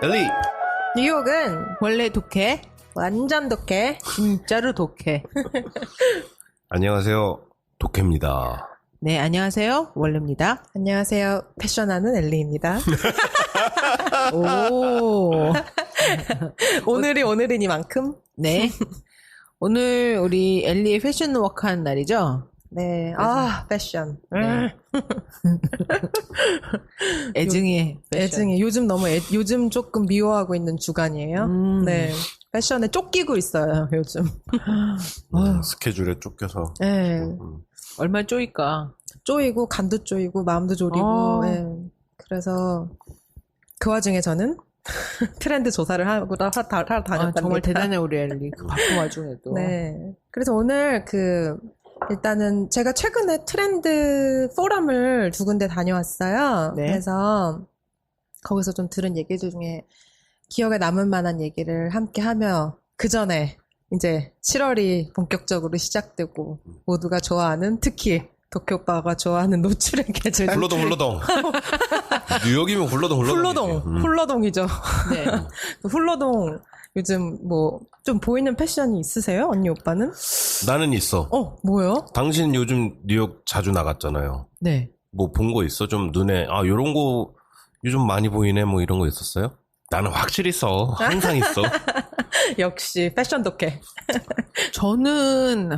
엘리. 뉴욕은 원래 독해? 완전 독해. 진짜로 독해. 안녕하세요. 독해입니다. 네, 안녕하세요. 원래입니다. 안녕하세요. 패션하는 엘리입니다. 오. 오늘이 오늘이니만큼. 네. 오늘 우리 엘리의 패션 워크 하는 날이죠? 네. 패션. 네. 애증이. 애증이. 요즘 조금 미워하고 있는 주간이에요. 네. 패션에 쫓기고 있어요, 요즘. 스케줄에 쫓겨서. 네. 얼마나 쪼일까? 쪼이고, 간도 쪼이고, 마음도 졸이고, 네. 그래서, 그 와중에 저는 트렌드 조사를 하러 다녔답니다. 정말 대단해, 우리 엘리. 그 바쁜 와중에도. 네. 그래서 오늘 일단은 제가 최근에 트렌드 포럼을 2군데 다녀왔어요. 네. 그래서 거기서 좀 들은 얘기들 중에 기억에 남을 만한 얘기를 함께 하며 그 전에 이제 7월이 본격적으로 시작되고 모두가 좋아하는 특히 도쿄 오빠가 좋아하는 노출의 계절. 훌러동. 뉴욕이면 훌러동. 훌러동이죠. 네. 훌러동 요즘 좀 보이는 패션이 있으세요? 언니 오빠는? 나는 있어. 뭐요? 당신 요즘 뉴욕 자주 나갔잖아요. 네. 뭐 본 거 있어? 좀 눈에 요런 거 요즘 많이 보이네 뭐 이런 거 있었어요? 나는 확실히 있어. 항상 있어. 역시 패션 독해. 저는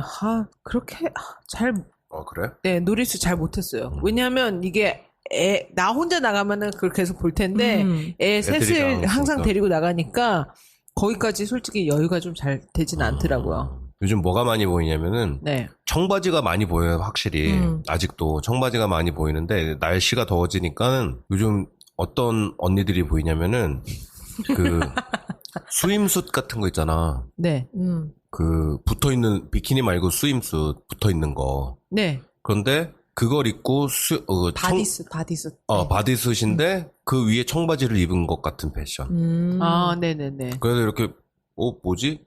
그렇게 그래? 네, 노리스 잘 못했어요. 왜냐하면 이게 나 혼자 나가면은 그걸 계속 볼 텐데 애 애들이랑 셋을 항상 있으니까. 데리고 나가니까 거기까지 솔직히 여유가 좀 잘 되진 않더라고요. 요즘 뭐가 많이 보이냐면은 네. 청바지가 많이 보여요, 확실히. 아직도 청바지가 많이 보이는데 날씨가 더워지니까는 요즘 어떤 언니들이 보이냐면은 스임숫 같은 거 있잖아. 네. 붙어있는 비키니 말고 스임숫 붙어있는 거. 네. 그런데 그걸 입고 바디숫. 바디숫인데 그 위에 청바지를 입은 것 같은 패션. 네네네. 그래서 이렇게 뭐지?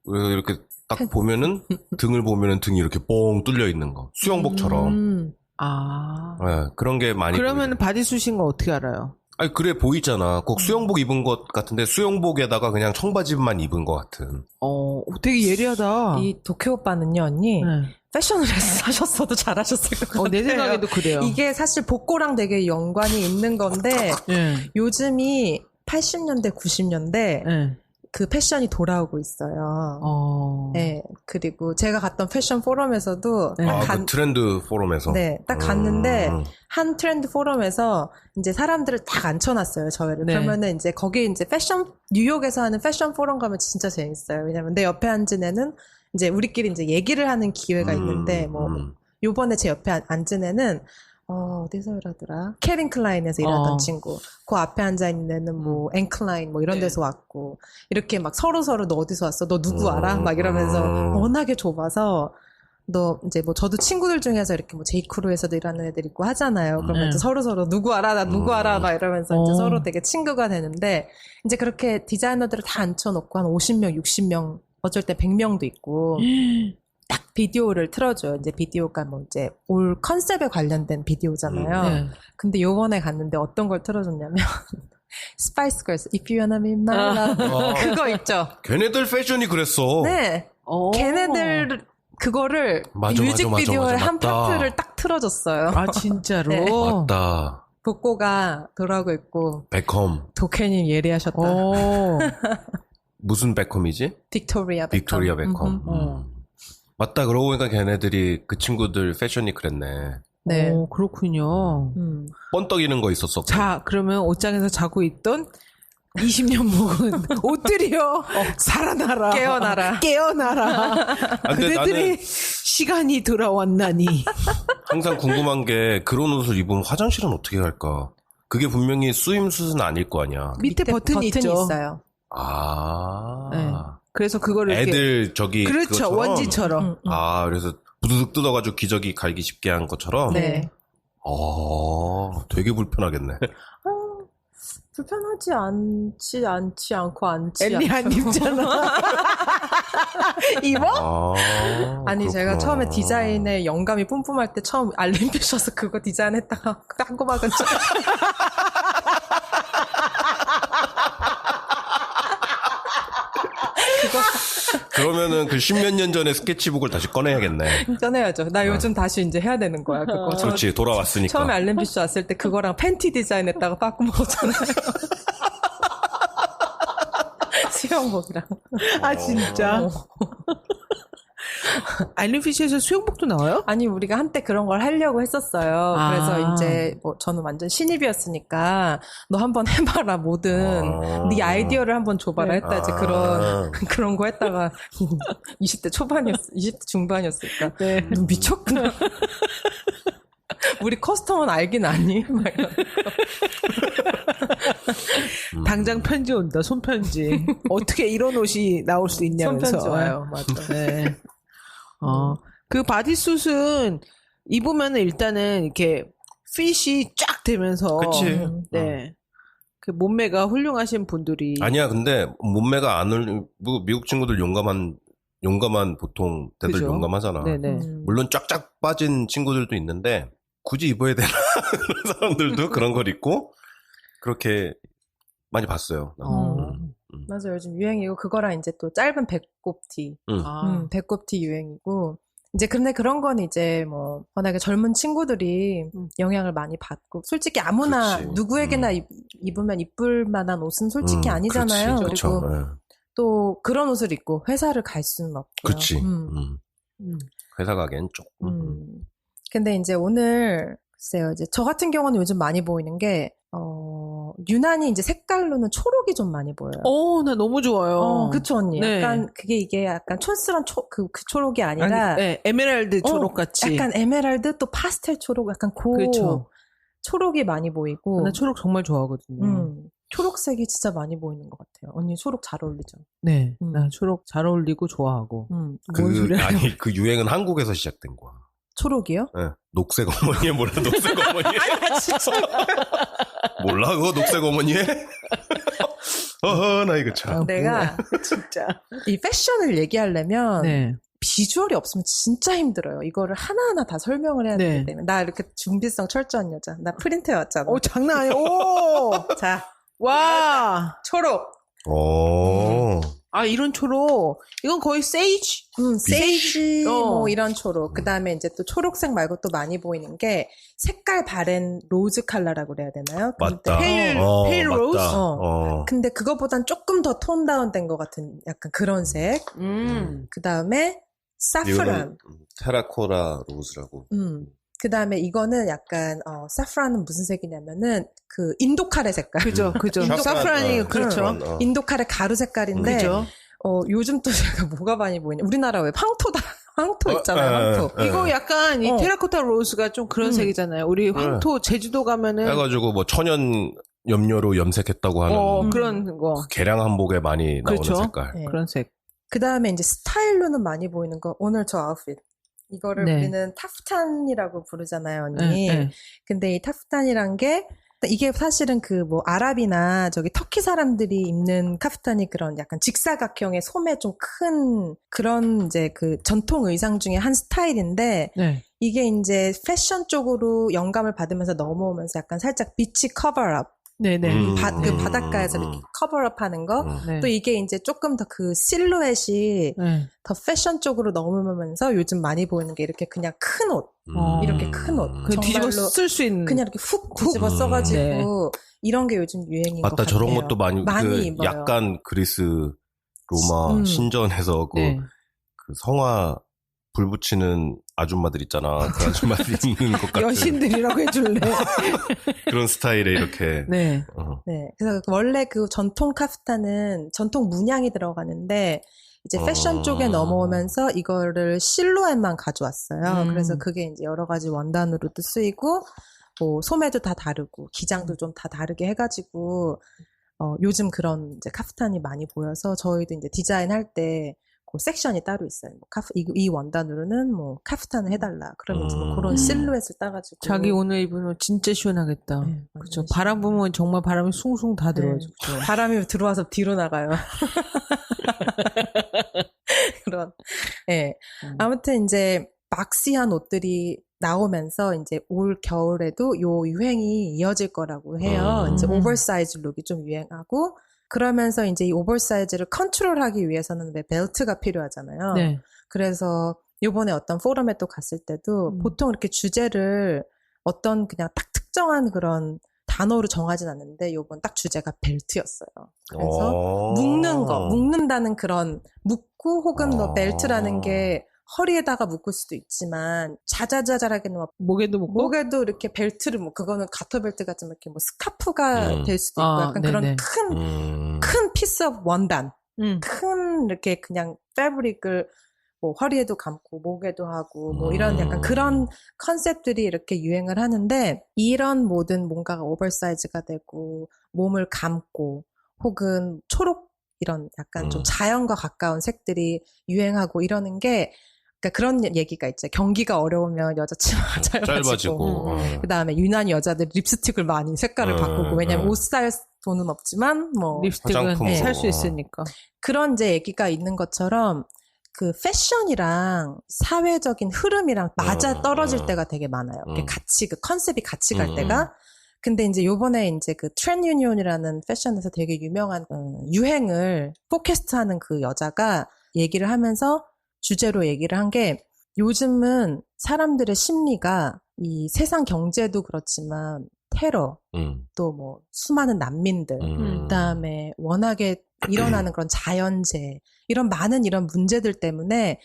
그래서 이렇게 딱 보면은 등을 보면은 등이 이렇게 뽕 뚫려 있는 거. 수영복처럼. 네, 그런 게 많이 그러면 보이네. 바디숱인 거 어떻게 알아요? 아니 그래 보이잖아. 꼭 수영복 입은 것 같은데 수영복에다가 그냥 청바지만 입은 것 같은. 되게 예리하다. 이 도쿄 오빠는요, 언니. 네. 패션을 하셨어도 잘하셨을 것 같아요. 내 생각에도 그래요. 이게 사실 복고랑 되게 연관이 있는 건데 네. 요즘이 80년대, 90년대 네. 그 패션이 돌아오고 있어요. 네. 그리고 제가 갔던 패션 포럼에서도 네. 그 트렌드 포럼에서. 네, 딱 갔는데 한 트렌드 포럼에서 이제 사람들을 딱 앉혀놨어요, 저희를. 네. 그러면은 이제 거기 이제 뉴욕에서 하는 패션 포럼 가면 진짜 재밌어요. 왜냐면 내 옆에 앉은 애는 이제 우리끼리 이제 얘기를 하는 기회가 있는데 요번에 제 옆에 앉은 애는 어디서 일하더라? 캐빈 클라인에서 일하던 친구. 그 앞에 앉아있는 애는 앵클라인 이런 데서 왔고. 이렇게 막 서로 너 어디서 왔어? 너 누구 알아? 막 이러면서 워낙에 좁아서 너 이제 저도 친구들 중에서 이렇게 제이크루에서도 일하는 애들 있고 하잖아요. 그러면 이제 서로 누구 알아? 나 누구 알아? 막 이러면서 이제 서로 되게 친구가 되는데 이제 그렇게 디자이너들을 다 앉혀놓고 한 50명, 60명, 어쩔 때 100명도 있고. 딱 비디오를 틀어줘요. 이제 비디오가 이제 올 컨셉에 관련된 비디오잖아요. 네. 근데 요번에 갔는데 어떤 걸 틀어줬냐면 스파이스 걸스 If You Wanna Be My Love 그거 있죠. 걔네들 패션이 그랬어. 네. 걔네들 그거를 맞아, 뮤직비디오의 맞아. 한 맞다. 파트를 딱 틀어줬어요. 진짜로? 네. 맞다. 복고가 돌아오고 있고 베컴. 도케님 예리하셨다. 무슨 베컴이지? 빅토리아 베컴. 빅토리아 베컴. 맞다. 그러고 보니까 걔네들이 그 친구들 패션이 그랬네. 네. 그렇군요. 뻔떡이는 거 있었어. 자, 그러면 옷장에서 자고 있던 20년 묵은 옷들이요. 살아나라. 깨어나라. 근데 그대들의 나는 시간이 돌아왔나니. 항상 궁금한 게 그런 옷을 입으면 화장실은 어떻게 갈까? 그게 분명히 스임숯은 아닐 거 아니야. 밑에 버튼이 있죠. 있어요. 네. 그래서 그거를 애들 그렇죠. 그것처럼? 원지처럼. 그래서 부두둑 뜯어가지고 기저귀 갈기 쉽게 한 것처럼. 네. 되게 불편하겠네. 불편하지 않고 엘리 안 입잖아. 입어? 아니 그렇구나. 제가 처음에 디자인에 영감이 뿜뿜할 때 처음 알림피셔서 그거 디자인했다가 딴거 막은 줄 그러면은 그 십몇 년 전에 스케치북을 다시 꺼내야겠네. 꺼내야죠. 나 요즘 다시 이제 해야 되는 거야 그거. 그렇지, 돌아왔으니까. 처음에 알림피셔 왔을 때 그거랑 팬티 디자인했다가 빠꾸 먹었잖아요. 수영복이랑. 아 진짜. 알림피시에서 수영복도 나와요? 아니 우리가 한때 그런 걸 하려고 했었어요. 아. 그래서 이제 뭐 저는 완전 신입이었으니까 너 한번 해봐라 뭐든 네 아이디어를 한번 줘봐라 했다지 그런 거 했다가 20대 초반이었어, 20대 중반이었으니까 네. 너 미쳤구나. 우리 커스텀은 알긴 아니? 막 이러면서. 당장 편지 온다. 손편지. 어떻게 이런 옷이 나올 수 있냐면서. 손편지 와요. 맞아. 네. 그 바디숱은 입으면 일단은 이렇게 핏이 쫙 되면서. 그치. 네. 그 몸매가 훌륭하신 분들이. 아니야, 근데 몸매가 뭐 미국 친구들 용감한 보통 애들 그죠? 용감하잖아. 네네. 물론 쫙쫙 빠진 친구들도 있는데 굳이 입어야 되나 그런 사람들도 그런 걸 입고 그렇게 많이 봤어요. 맞아 요즘 유행이고 그거랑 이제 또 짧은 배꼽티. 배꼽티 유행이고 이제 근데 그런 건 이제 뭐 워낙에 젊은 친구들이 영향을 많이 받고 솔직히 아무나 그렇지. 누구에게나 입으면 이쁠 만한 옷은 솔직히 아니잖아요. 그렇지. 그리고 그렇죠. 또 그런 옷을 입고 회사를 갈 수는 없고요. 그렇지. 회사 가기엔 조금. 근데 이제 오늘 글쎄요 이제 저 같은 경우는 요즘 많이 보이는 게 유난히 이제 색깔로는 초록이 좀 많이 보여요. 나 너무 좋아요. 그쵸 언니. 네. 약간 이게 약간 촌스러운 그 초록이 아니라 네, 에메랄드 초록 같이. 약간 에메랄드 또 파스텔 초록 약간 그렇죠. 초록이 많이 보이고. 나 초록 정말 좋아하거든요. 초록색이 진짜 많이 보이는 것 같아요. 언니 초록 잘 어울리죠? 네, 나 초록 잘 어울리고 좋아하고. 뭔 소리야? 아니 그 유행은 한국에서 시작된 거야. 초록이요? 네. 녹색 어머니에 몰라 녹색 어머니에? 아니야 진짜. 몰라 그거 녹색 어머니에? 나 이거 참. 내가 진짜. 이 패션을 얘기하려면 네. 비주얼이 없으면 진짜 힘들어요. 이거를 하나하나 다 설명을 해야 되기 때문에. 나 이렇게 준비성 철저한 여자. 나 프린트 해왔잖아. 장난 아니야. 오! 자, 와! 초록. 이런 초록. 이건 거의 세이지? 세이지, 뭐, 이런 초록. 그 다음에 이제 또 초록색 말고 또 많이 보이는 게 색깔 바랜 로즈 컬러라고 그래야 되나요? 맞다. 페일 로즈? 맞다. 근데 그거보단 조금 더 톤 다운 된 것 같은 약간 그런 색. 그 다음에 사프란. 테라코라 로즈라고. 그 다음에 이거는 약간, 사프란은 무슨 색이냐면은 그 인도 카레 색깔. 그죠. 사프란이, 그렇죠. 인도 카레 가루 색깔인데. 그죠. 요즘 또 제가 뭐가 많이 보이냐. 우리나라 왜 황토다. 황토 있잖아요, 황토. 이거 약간 이 테라코타 로즈가 좀 그런 색이잖아요. 우리 황토 제주도 가면은. 해가지고 뭐 천연 염료로 염색했다고 하는. 그런 거. 개량 한복에 많이 나오는 그렇죠. 색깔. 네. 그런 색. 그 다음에 이제 스타일로는 많이 보이는 거. 오늘 저 아웃핏. 이거를 우리는 타프탄이라고 부르잖아요, 언니. 네. 근데 이 타프탄이란 게 이게 사실은 그 뭐 아랍이나 저기 터키 사람들이 입는 카프탄이 그런 약간 직사각형의 소매 좀 큰 그런 이제 그 전통 의상 중에 한 스타일인데 이게 이제 패션 쪽으로 영감을 받으면서 넘어오면서 약간 살짝 비치 커버업. 네네. 그 바닷가에서 이렇게 커버업 하는 거. 또 이게 이제 조금 더 그 실루엣이 더 패션 쪽으로 넘으면서 요즘 많이 보이는 게 이렇게 그냥 큰 옷. 이렇게 큰 옷. 그 뒤집어 쓸 수 있는. 그냥 이렇게 훅 뒤집어 써가지고 이런 게 요즘 유행인 것 맞다. 같아요. 저런 것도 많이 입어요. 약간 그리스 로마 신전에서 그 성화 불 붙이는 아줌마들 있잖아. 그 아줌마들 입는 것 같은. 여신들이라고 해줄래. 그런 스타일에 이렇게. 네. 그래서 원래 그 전통 카프탄은 전통 문양이 들어가는데 이제 패션 쪽에 넘어오면서 이거를 실루엣만 가져왔어요. 그래서 그게 이제 여러 가지 원단으로도 쓰이고 뭐 소매도 다 다르고 기장도 좀 다 다르게 해가지고 요즘 그런 이제 카프탄이 많이 보여서 저희도 이제 디자인할 때 그 섹션이 따로 있어요. 뭐 이 원단으로는 뭐 카프탄을 해달라. 그러면 뭐 그런 음. 실루엣을 따가지고. 자기 오늘 입은 옷 진짜 시원하겠다. 네, 그렇죠. 완전 바람 불면 정말 바람이 숭숭 다 들어오죠. 네. 그렇죠? 바람이 들어와서 뒤로 나가요. 그런. 예. 아무튼 이제 박시한 옷들이 나오면서 이제 올 겨울에도 요 유행이 이어질 거라고 해요. 이제 오버사이즈 룩이 좀 유행하고 그러면서 이제 이 오버사이즈를 컨트롤하기 위해서는 왜 벨트가 필요하잖아요. 네. 그래서 요번에 어떤 포럼에 또 갔을 때도 보통 이렇게 주제를 어떤 그냥 딱 특정한 그런 단어로 정하진 않는데 요번 딱 주제가 벨트였어요. 그래서 묶는다는 그런 묶고 혹은 뭐 벨트라는 게 허리에다가 묶을 수도 있지만 자자자잘하게 뭐 목에도 묶고 목에도 이렇게 벨트를 뭐 그거는 가터벨트 같은 이렇게 뭐 스카프가 될 수도 있고 약간 네네. 그런 큰 피스 오브 원단 큰 이렇게 그냥 패브릭을 뭐 허리에도 감고 목에도 하고 뭐 이런 약간 그런 컨셉들이 이렇게 유행을 하는데 이런 모든 뭔가가 오버사이즈가 되고 몸을 감고 혹은 초록 이런 약간 좀 자연과 가까운 색들이 유행하고 이러는 게 그러니까 그런 얘기가 있죠. 경기가 어려우면 여자 치마가 짧아지고 그다음에 유난히 여자들 립스틱을 많이 색깔을 바꾸고 왜냐면 옷 살 돈은 없지만 뭐 립스틱은 살 수 있으니까 그런 이제 얘기가 있는 것처럼 그 패션이랑 사회적인 흐름이랑 맞아 떨어질 때가 되게 많아요. 같이 그 컨셉이 같이 갈 때가. 근데 이제 요번에 이제 그 트렌드 유니온이라는 패션에서 되게 유명한 유행을 포캐스트하는 그 여자가 얘기를 하면서 주제로 얘기를 한 게 요즘은 사람들의 심리가 이 세상 경제도 그렇지만 테러 또 뭐 수많은 난민들 그다음에 워낙에 일어나는 그런 자연재해 이런 많은 이런 문제들 때문에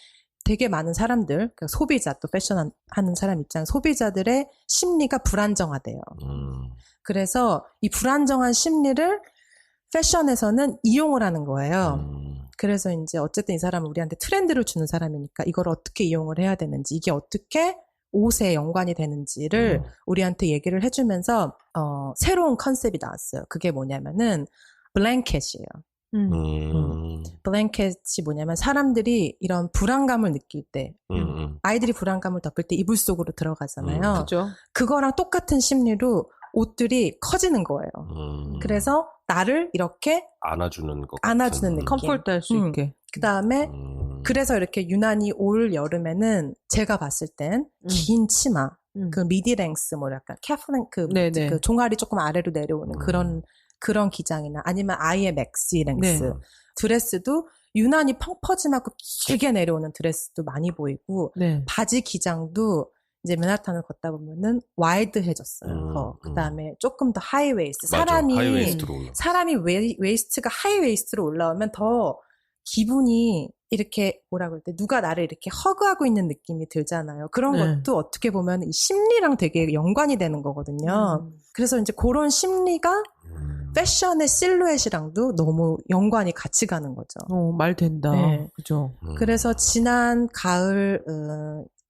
되게 많은 사람들, 그러니까 소비자, 또 패션 하는 사람 입장, 소비자들의 심리가 불안정하대요. 그래서 이 불안정한 심리를 패션에서는 이용을 하는 거예요. 그래서 이제 어쨌든 이 사람은 우리한테 트렌드를 주는 사람이니까 이걸 어떻게 이용을 해야 되는지, 이게 어떻게 옷에 연관이 되는지를 우리한테 얘기를 해주면서, 새로운 컨셉이 나왔어요. 그게 뭐냐면은, 블랭켓이에요. 블랭켓이 뭐냐면 사람들이 이런 불안감을 느낄 때 아이들이 불안감을 덮을 때 이불 속으로 들어가잖아요. 그죠? 그거랑 똑같은 심리로 옷들이 커지는 거예요. 그래서 나를 이렇게 안아주는 느낌. 컴포트 할 수 있게. 그 다음에 그래서 이렇게 유난히 올 여름에는 제가 봤을 땐 긴 치마 그 미디랭스 뭐 약간 캐플랭 그 종아리 조금 아래로 내려오는 그런 기장이나 아니면 아예 맥시 랭스 드레스도 유난히 펑퍼짐하고 길게 내려오는 드레스도 많이 보이고 바지 기장도 이제 맨하탄을 걷다 보면은 와이드해졌어요. 그다음에 조금 더 하이웨이스트. 사람이 웨이스트가 하이웨이스트로 올라오면 더 기분이 이렇게 뭐라 그럴 때 누가 나를 이렇게 허그하고 있는 느낌이 들잖아요. 그런 것도 어떻게 보면 이 심리랑 되게 연관이 되는 거거든요. 그래서 이제 그런 심리가 패션의 실루엣이랑도 너무 연관이 같이 가는 거죠. 말 된다. 네. 그죠. 그래서 지난 가을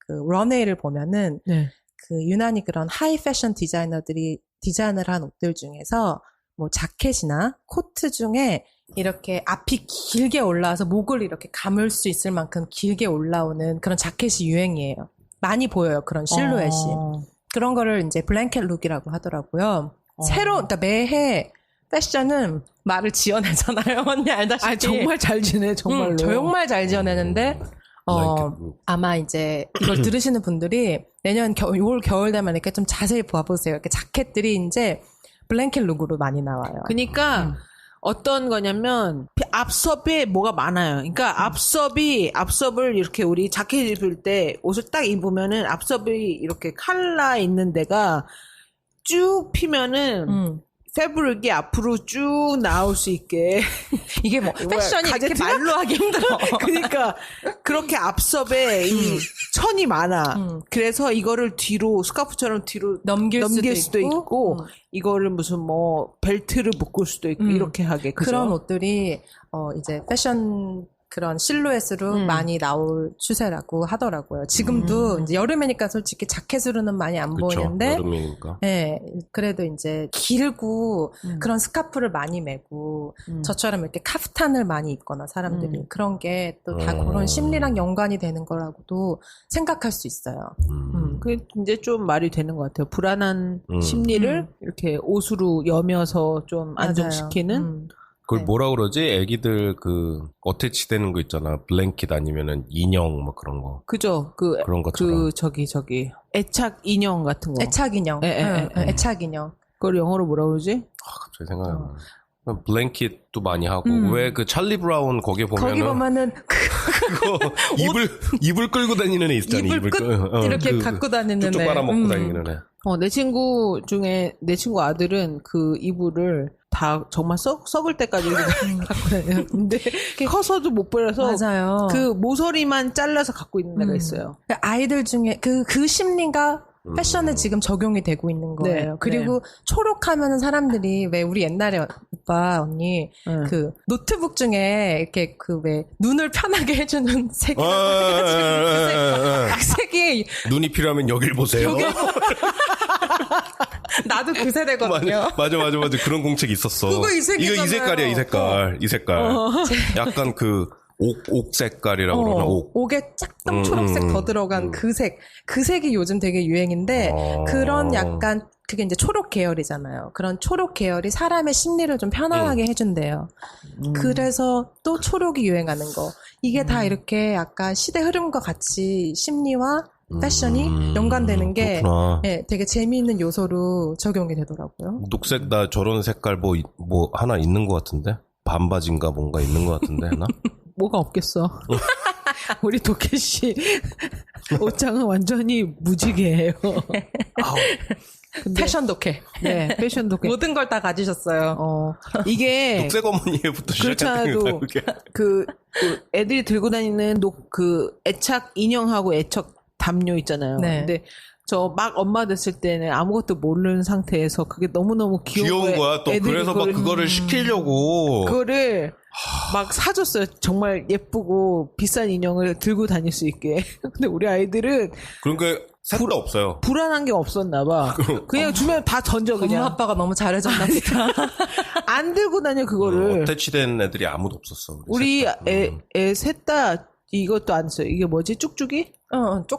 그 런웨이를 보면은 그 유난히 그런 하이 패션 디자이너들이 디자인을 한 옷들 중에서 뭐 자켓이나 코트 중에 이렇게 앞이 길게 올라와서 목을 이렇게 감을 수 있을 만큼 길게 올라오는 그런 자켓이 유행이에요. 많이 보여요. 그런 실루엣이. 그런 거를 이제 블랭켓 룩이라고 하더라고요. 그러니까 매해 패션은 말을 지어내잖아요. 언니 알다시피. 정말 잘 지내, 정말로. 정말 잘 지어내는데, 아마 이제 이걸 들으시는 분들이 내년 올 겨울 되면 이렇게 좀 자세히 봐보세요. 이렇게 자켓들이 이제 블랭켓 룩으로 많이 나와요. 그러니까 어떤 거냐면 앞섭에 뭐가 많아요. 그러니까 앞섭을 이렇게 우리 자켓 입을 때 옷을 딱 입으면은 앞섭이 이렇게 칼라 있는 데가 쭉 피면은 패브릭이 앞으로 쭉 나올 수 있게. 이게 뭐 패션이 이렇게 말로 하기 힘들어. 그러니까 그렇게 앞섭에 이 천이 많아. 그래서 이거를 뒤로 스카프처럼 뒤로 넘길 수도 있고 이거를 무슨 뭐 벨트를 묶을 수도 있고 이렇게 하게. 그죠? 그런 옷들이 이제 패션 그런 실루엣으로 많이 나올 추세라고 하더라고요. 지금도 이제 여름이니까 솔직히 자켓으로는 많이 안 그쵸, 보이는데, 여름이니까. 네, 그래도 이제 길고 그런 스카프를 많이 메고 저처럼 이렇게 카프탄을 많이 입거나 사람들이 그런 게 또 다 그런 심리랑 연관이 되는 거라고도 생각할 수 있어요. 그게 이제 좀 말이 되는 것 같아요. 불안한 심리를 이렇게 옷으로 여며서 좀 안정시키는. 그걸 네. 뭐라 그러지? 애기들 그 어태치 되는 거 있잖아. 블랭킷 아니면은 인형 뭐 그런 거. 그죠? 그런 것처럼. 저기 애착 인형 같은 거. 애착 인형. 애착 인형. 그걸 영어로 뭐라 그러지? 갑자기 생각이 안 나. 블랭킷도 많이 하고 왜 그 찰리 브라운 거기 보면은 거기 보면은 그거 이불 끌고 다니는 애 있잖아. 이불 끝 이렇게 갖고 다니는 쭉쭉 애. 빨아먹고 다니는 애. 내 친구 아들은 그 이불을 다 정말 썩을 때까지 갖고 다녀요. 근데 커서도 못 버려서 맞아요. 그 모서리만 잘라서 갖고 있는 애가 있어요. 아이들 중에 그 심리가 패션에 지금 적용이 되고 있는 거예요. 네, 그리고 초록하면은 사람들이 왜 우리 옛날에 오빠 언니 그 노트북 중에 이렇게 그 왜 눈을 편하게 해주는 색이 그 색이 눈이 필요하면 여길 보세요. 나도 그 세대거든요. 맞아. 그런 공책 있었어. 그거 이 이거 이 색이잖아요. 색깔이야, 이 색깔. 약간 그 옥 색깔이라고 그러나, 옥. 옥에 짝꿍 초록색 더 들어간 그 색이 요즘 되게 유행인데, 그런 약간, 그게 이제 초록 계열이잖아요. 그런 초록 계열이 사람의 심리를 좀 편안하게 해준대요. 그래서 또 초록이 유행하는 거. 이게 다 이렇게 약간 시대 흐름과 같이 심리와 패션이 연관되는 게 네, 되게 재미있는 요소로 적용이 되더라고요. 녹색, 나 저런 색깔 뭐 하나 있는 것 같은데? 반바지인가 뭔가 있는 것 같은데, 하나? 뭐가 없겠어. 우리 도케 씨 옷장은 완전히 무지개예요. 패션 독해. 네, 패션 도케. 모든 걸 다 가지셨어요. 이게 녹색 어머니부터 그렇지 않아도 그 애들이 들고 다니는 그 애착 인형하고 애착 담요 있잖아요. 네. 근데 저 막 엄마 됐을 때는 아무것도 모르는 상태에서 그게 너무너무 귀여운 거야. 또 그래서 막 그거를 시키려고. 그거를 막 사줬어요. 정말 예쁘고 비싼 인형을 들고 다닐 수 있게. 근데 우리 아이들은 그러니까 색도 없어요. 불안한 게 없었나 봐. 그냥 주면 다 던져 그냥. 엄마 아빠가 너무 잘해줬나 보다. 안 들고 다녀 그거를. 어태치된 애들이 아무도 없었어. 우리 애 셋 다 이것도 안 써요. 이게 뭐지? 쭉쭉이?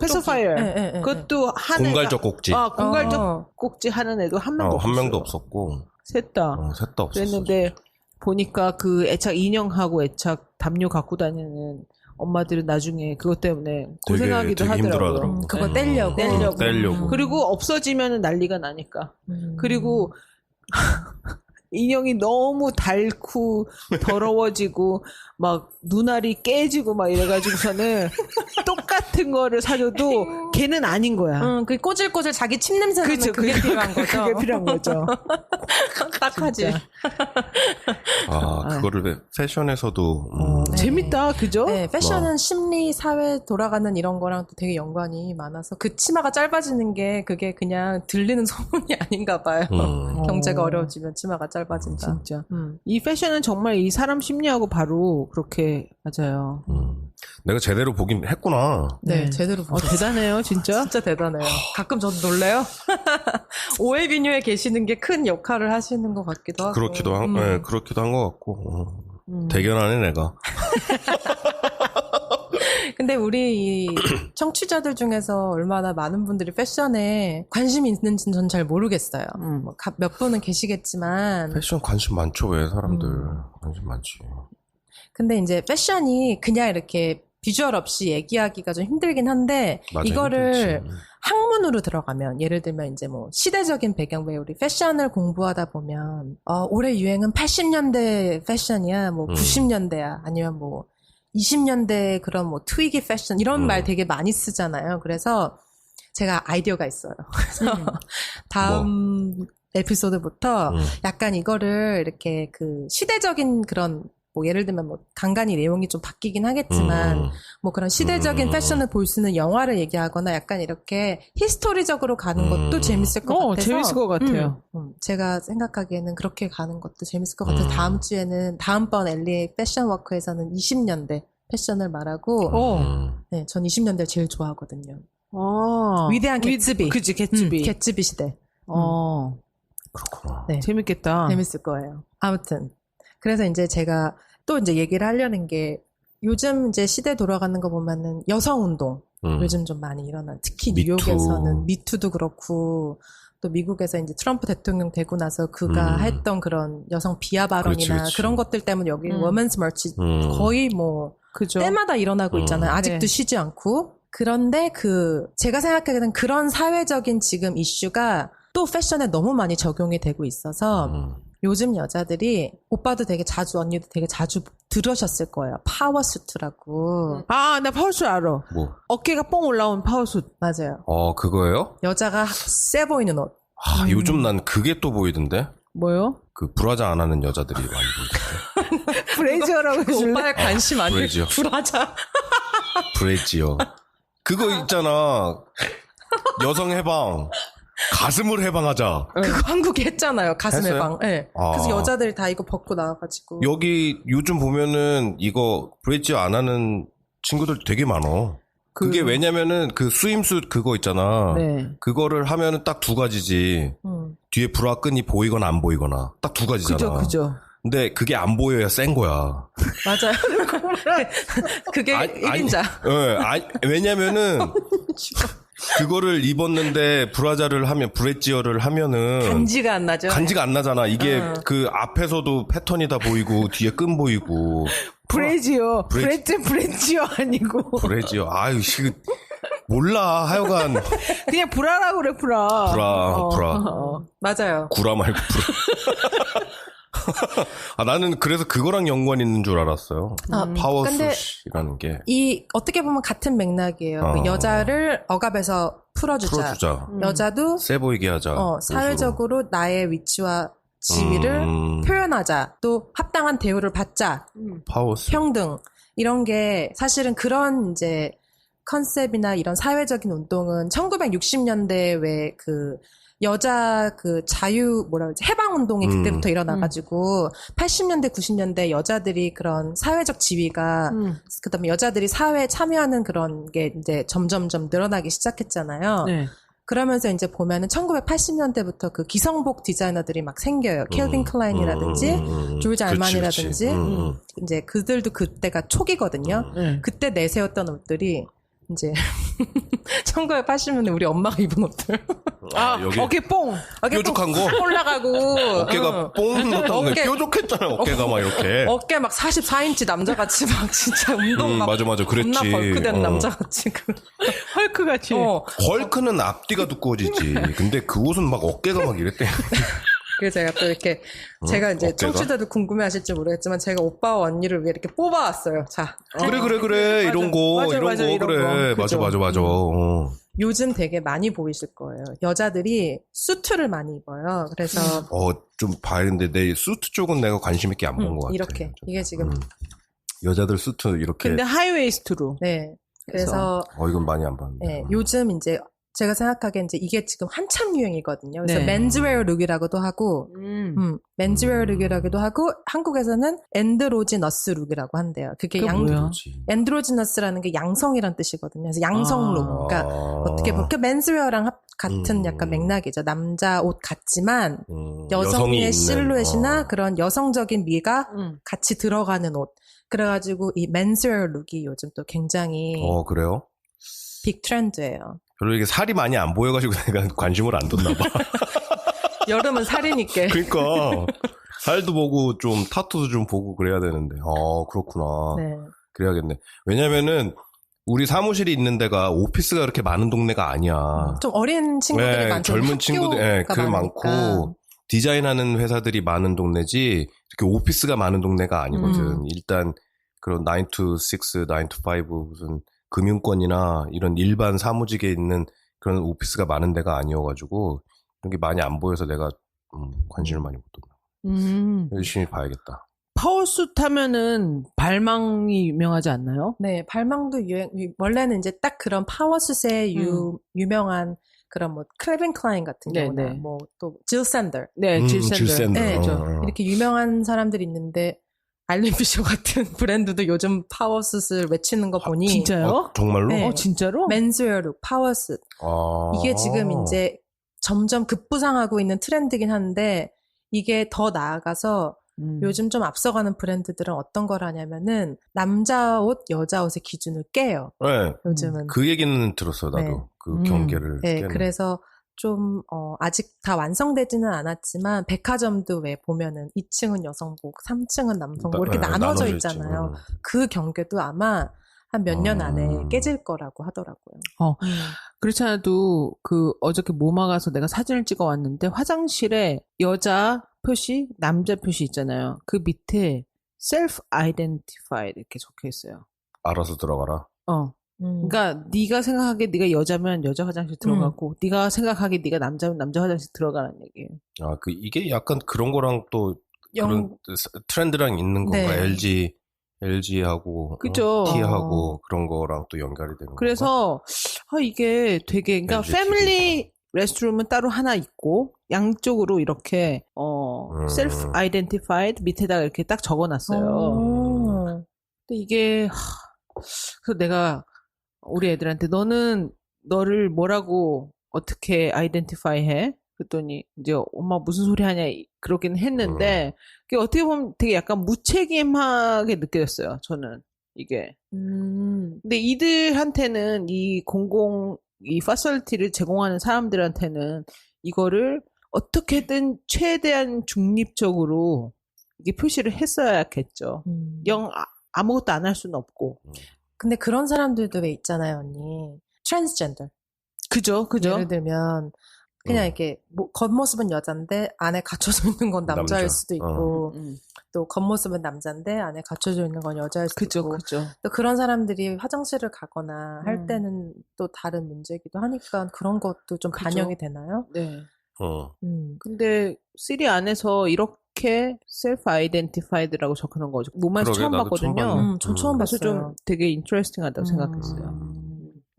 패스파이어. 네. 그것도 한 공갈적 꼭지. 공갈적 꼭지 하는 애도 한 명도 없었어요. 한 명도 없었고. 셋 다. 셋 다 없었어. 그랬는데 보니까 그 애착 인형하고 애착 담요 갖고 다니는 엄마들은 나중에 그것 때문에 고생하기도 되게 하더라고요. 힘들어하더라고. 그거 떼려고. 떼려고. 그리고 없어지면 난리가 나니까. 그리고 인형이 너무 닳고 더러워지고 막 눈알이 깨지고 막 이래가지고서는 똑같은 거를 사줘도 걔는 아닌 거야. 그 꼬질꼬질 자기 침 냄새 나는 그렇죠. 그게 필요한 거죠. 그게 필요한 거죠. 딱하지. 그거를 패션에서도 재밌다, 그죠? 네, 패션은 심리, 사회 돌아가는 이런 거랑 또 되게 연관이 많아서 그 치마가 짧아지는 게 그게 그냥 들리는 소문이 아닌가 봐요. 경제가 어려워지면 치마가 짧아진다. 진짜. 이 패션은 정말 이 사람 심리하고 바로 그렇게 맞아요. 내가 제대로 보긴 했구나. 네, 제대로 보셨어요. 대단해요, 진짜. 진짜 대단해요. 가끔 저도 놀래요. 오해 비뉴에 계시는 게 큰 역할을 하시는 것 같기도 하고. 그렇기도 한 것 같고. 대견하네, 내가. 근데 우리 이 청취자들 중에서 얼마나 많은 분들이 패션에 관심이 있는지는 전 잘 모르겠어요. 뭐 몇 분은 계시겠지만. 패션 관심 많죠, 왜 사람들. 관심 많지. 근데 이제 패션이 그냥 이렇게 비주얼 없이 얘기하기가 좀 힘들긴 한데, 맞아, 이거를 힘들지. 학문으로 들어가면, 예를 들면 이제 뭐 시대적인 배경, 왜 우리 패션을 공부하다 보면, 올해 유행은 80년대 패션이야, 뭐 90년대야, 아니면 뭐 20년대 그런 뭐 트위기 패션, 이런 말 되게 많이 쓰잖아요. 그래서 제가 아이디어가 있어요. 그래서 다음 에피소드부터 약간 이거를 이렇게 그 시대적인 그런 뭐 예를 들면 뭐 간간히 내용이 좀 바뀌긴 하겠지만 뭐 그런 시대적인 패션을 볼 수 있는 영화를 얘기하거나 약간 이렇게 히스토리적으로 가는 것도 재밌을 것 같아서 재밌을 것 같아요. 제가 생각하기에는 그렇게 가는 것도 재밌을 것 같아서 다음 주에는 다음번 엘리 패션 워크에서는 20년대 패션을 말하고 네, 전 20년대 제일 좋아하거든요. 위대한 개츠비. 그치, 개츠비. 개츠비 시대. 그렇구나. 네. 재밌겠다. 재밌을 거예요. 아무튼 그래서 이제 제가 또 이제 얘기를 하려는 게 요즘 이제 시대 돌아가는 거 보면은 여성 운동 요즘 좀 많이 일어난 특히 미투. 뉴욕에서는 미투도 그렇고 또 미국에서 이제 트럼프 대통령 되고 나서 그가 했던 그런 여성 비하 발언이나 그렇지. 그런 것들 때문에 여기 워먼스 머치 거의 뭐 그죠. 때마다 일어나고 있잖아요. 아직도 네. 쉬지 않고. 그런데 제가 생각하기에는 그런 사회적인 지금 이슈가 또 패션에 너무 많이 적용이 되고 있어서 요즘 여자들이 오빠도 되게 자주 언니도 되게 자주 들으셨을 거예요. 파워수트라고. 나 파워수 알아. 뭐? 어깨가 뽕 올라온 파워수. 맞아요. 그거예요? 여자가 세 보이는 옷. 요즘 난 그게 또 보이던데? 뭐요? 그 브라자 안 하는 여자들이 많이 보이던데. 브레이저라고 해줄래? 오빠의 관심 아니에요? 브레이지요. 불하자. 브레지요. 그거 있잖아. 여성 해방. 가슴을 해방하자. 그거 한국에 했잖아요. 가슴 했어요? 해방. 네. 그래서 여자들이 다 이거 벗고 나와가지고. 여기 요즘 보면은 이거 브레지어 안 하는 친구들 되게 많어. 그게 왜냐면은 그 스윙슛 그거 있잖아. 네. 그거를 하면은 딱 두 가지지. 뒤에 브라 끈이 보이거나 안 보이거나. 딱 두 가지잖아. 그죠. 근데 그게 안 보여야 센 거야. 맞아요. 그게 1인자. 왜냐면은 그거를 입었는데 브라자를 하면 브레지어를 하면은 간지가 안 나죠. 간지가 안 나잖아. 이게 그 앞에서도 패턴이 다 보이고 뒤에 끈 보이고. 브레지어. 브레지어 아니고. 브레지어. 아유 씨 몰라. 하여간 그냥 브라라고 그래, 브라. 브라. 맞아요. 구라 말고 브라. 나는 그래서 그거랑 연관 있는 줄 알았어요. 파워수시라는 게. 어떻게 보면 같은 맥락이에요. 그 여자를 억압에서 풀어주자. 여자도 세 보이게 하자. 사회적으로 나의 위치와 지위를 표현하자. 또 합당한 대우를 받자. 파워수. 평등. 이런 게 사실은 그런 이제 컨셉이나 이런 사회적인 운동은 1960년대 왜 여자 자유 해방 운동이 그때부터 일어나가지고 80년대 90년대 여자들이 그런 사회적 지위가 그다음에 여자들이 사회에 참여하는 그런 게 이제 점점점 늘어나기 시작했잖아요. 네. 그러면서 이제 보면은 1980년대부터 그 기성복 디자이너들이 막 생겨요. 켈빈 클라인이라든지 조지 알만이라든지 이제 그들도 그때가 초기거든요. 그때 내세웠던 옷들이 이제 1980년대 우리 엄마가 입은 옷들. 여기 어깨 뽕. 뾰족한 거. 올라가고 어깨가 뽕 넣었던 거 뾰족했잖아요. 어깨가 막 이렇게. 어깨 막 44인치 남자같이 막 진짜 운동 막 맞아 그랬지. 겁나 벌크된 남자같이 헐크같이. 헐크는 앞뒤가 두꺼워지지. 근데 그 옷은 막 어깨가 막 이랬대. 그래서 제가 또 이렇게 제가 이제 어깨가? 청취자들 궁금해하실지 모르겠지만 제가 오빠와 언니를 위해 이렇게 뽑아왔어요. 자, 그래 이런 거 맞아, 이런 맞아, 거 이런 그래. 거. 그죠? 맞아. 요즘 되게 많이 보이실 거예요. 여자들이 수트를 많이 입어요. 그래서 좀 봐야 되는데 내 수트 쪽은 내가 관심 있게 안 본 것 같아. 이렇게 이게 지금 여자들 수트 이렇게. 근데 하이웨이스트로. 네. 그래서 이건 많이 안 봤는데. 네, 요즘 이제 제가 생각하기엔 이제 이게 지금 한참 유행이거든요. 그래서 네. 맨즈웨어 룩이라고도 하고, 맨즈웨어 룩이라고도 하고, 한국에서는 엔드로지너스 룩이라고 한대요. 그게 그게 뭐야? 엔드로지너스라는 게 양성이란 뜻이거든요. 그래서 양성 룩. 그러니까 어떻게 보면 그 맨즈웨어랑 같은 약간 맥락이죠. 남자 옷 같지만 여성이 여성의 있는, 실루엣이나 그런 여성적인 미가 같이 들어가는 옷. 그래가지고 이 맨즈웨어 룩이 요즘 또 굉장히 그래요? 빅 트렌드예요. 별로 이게 살이 많이 안 보여가지고 내가 관심을 안 뒀나 봐. 여름은 살이니까. 그러니까 살도 보고 좀 타투도 좀 보고 그래야 되는데. 그렇구나. 네. 그래야겠네. 왜냐면은 우리 사무실이 있는 데가 오피스가 그렇게 많은 동네가 아니야. 좀 어린 친구들이 많죠. 젊은 친구들, 그 많고 디자인하는 회사들이 많은 동네지 이렇게 오피스가 많은 동네가 아니거든. 일단 그런 9 to 6, 9 to 5 무슨 금융권이나 이런 일반 사무직에 있는 그런 오피스가 많은 데가 아니어가지고 이런 게 많이 안 보여서 내가 관심을 많이 못 뒀나. 열심히 봐야겠다. 파워수트 하면은 발망이 유명하지 않나요? 네, 발망도 원래는 이제 딱 그런 파워수트의 유명한 그런 뭐 클레빈 클라인 같은 경우나 뭐 또 질 샌더. 네, 질 샌더. 네, 이렇게 유명한 사람들이 있는데 알린 피셔 같은 브랜드도 요즘 파워스를 외치는 거 보니 진짜요? 정말로? 네. 진짜로? 맨스웨어룩 파워스 이게 지금 이제 점점 급부상하고 있는 트렌드긴 한데 이게 더 나아가서 요즘 좀 앞서가는 브랜드들은 어떤 걸 하냐면은 남자 옷, 여자 옷의 기준을 깨요. 네. 요즘은. 그 얘기는 들었어요, 나도. 네. 그 경계를. 네, 깨는. 그래서 좀 아직 다 완성되지는 않았지만 백화점도 왜 보면은 2층은 여성복, 3층은 남성복 이렇게 나눠져 있잖아요. 그 경계도 아마 한 몇 년 안에 깨질 거라고 하더라고요. 그렇지 않아도 어저께 모마 가서 내가 사진을 찍어 왔는데 화장실에 여자 표시, 남자 표시 있잖아요. 그 밑에 self identified 이렇게 적혀 있어요. 알아서 들어가라. 그러니까 네가 생각하기에 네가 여자면 여자 화장실 들어가고 네가 생각하기에 네가 남자면 남자 화장실 들어가라는 얘기예요. 이게 약간 그런 거랑 또 그런 트렌드랑 있는 건가? 네. LG하고 그죠. T하고 그런 거랑 또 연결이 되는 건가? 그래서 이게 되게 그러니까 LG 패밀리 레스트룸은 따로 하나 있고 양쪽으로 이렇게 self identified 밑에다가 이렇게 딱 적어놨어요. 근데 이게 그래서 내가 우리 애들한테 너는 너를 뭐라고 어떻게 아이덴티파이 해? 그랬더니 이제 엄마 무슨 소리 하냐 그러긴 했는데 그게 어떻게 보면 되게 약간 무책임하게 느껴졌어요. 저는 이게. 근데 이들한테는 이 파실리티를 제공하는 사람들한테는 이거를 어떻게든 최대한 중립적으로 이게 표시를 했어야겠죠. 아무것도 안 할 수는 없고. 근데 그런 사람들도 왜 있잖아요, 언니. 트랜스젠더. 그죠. 예를 들면 그냥 이렇게 겉모습은 여잔데 안에 갖춰져 있는 건 남자일 수도 있고 또 겉모습은 남잔데 안에 갖춰져 있는 건 여자일 수도 있고 그죠. 또 그런 사람들이 화장실을 가거나 할 때는 또 다른 문제이기도 하니까 그런 것도 좀 반영이 되나요? 네. 근데 시리 안에서 이렇게 셀프 아이덴티파이드라고 적혀놓은 거죠. 모마에서 처음 봤거든요. 전 처음 봤어요. 좀 되게 인트레스팅하다고 생각했어요.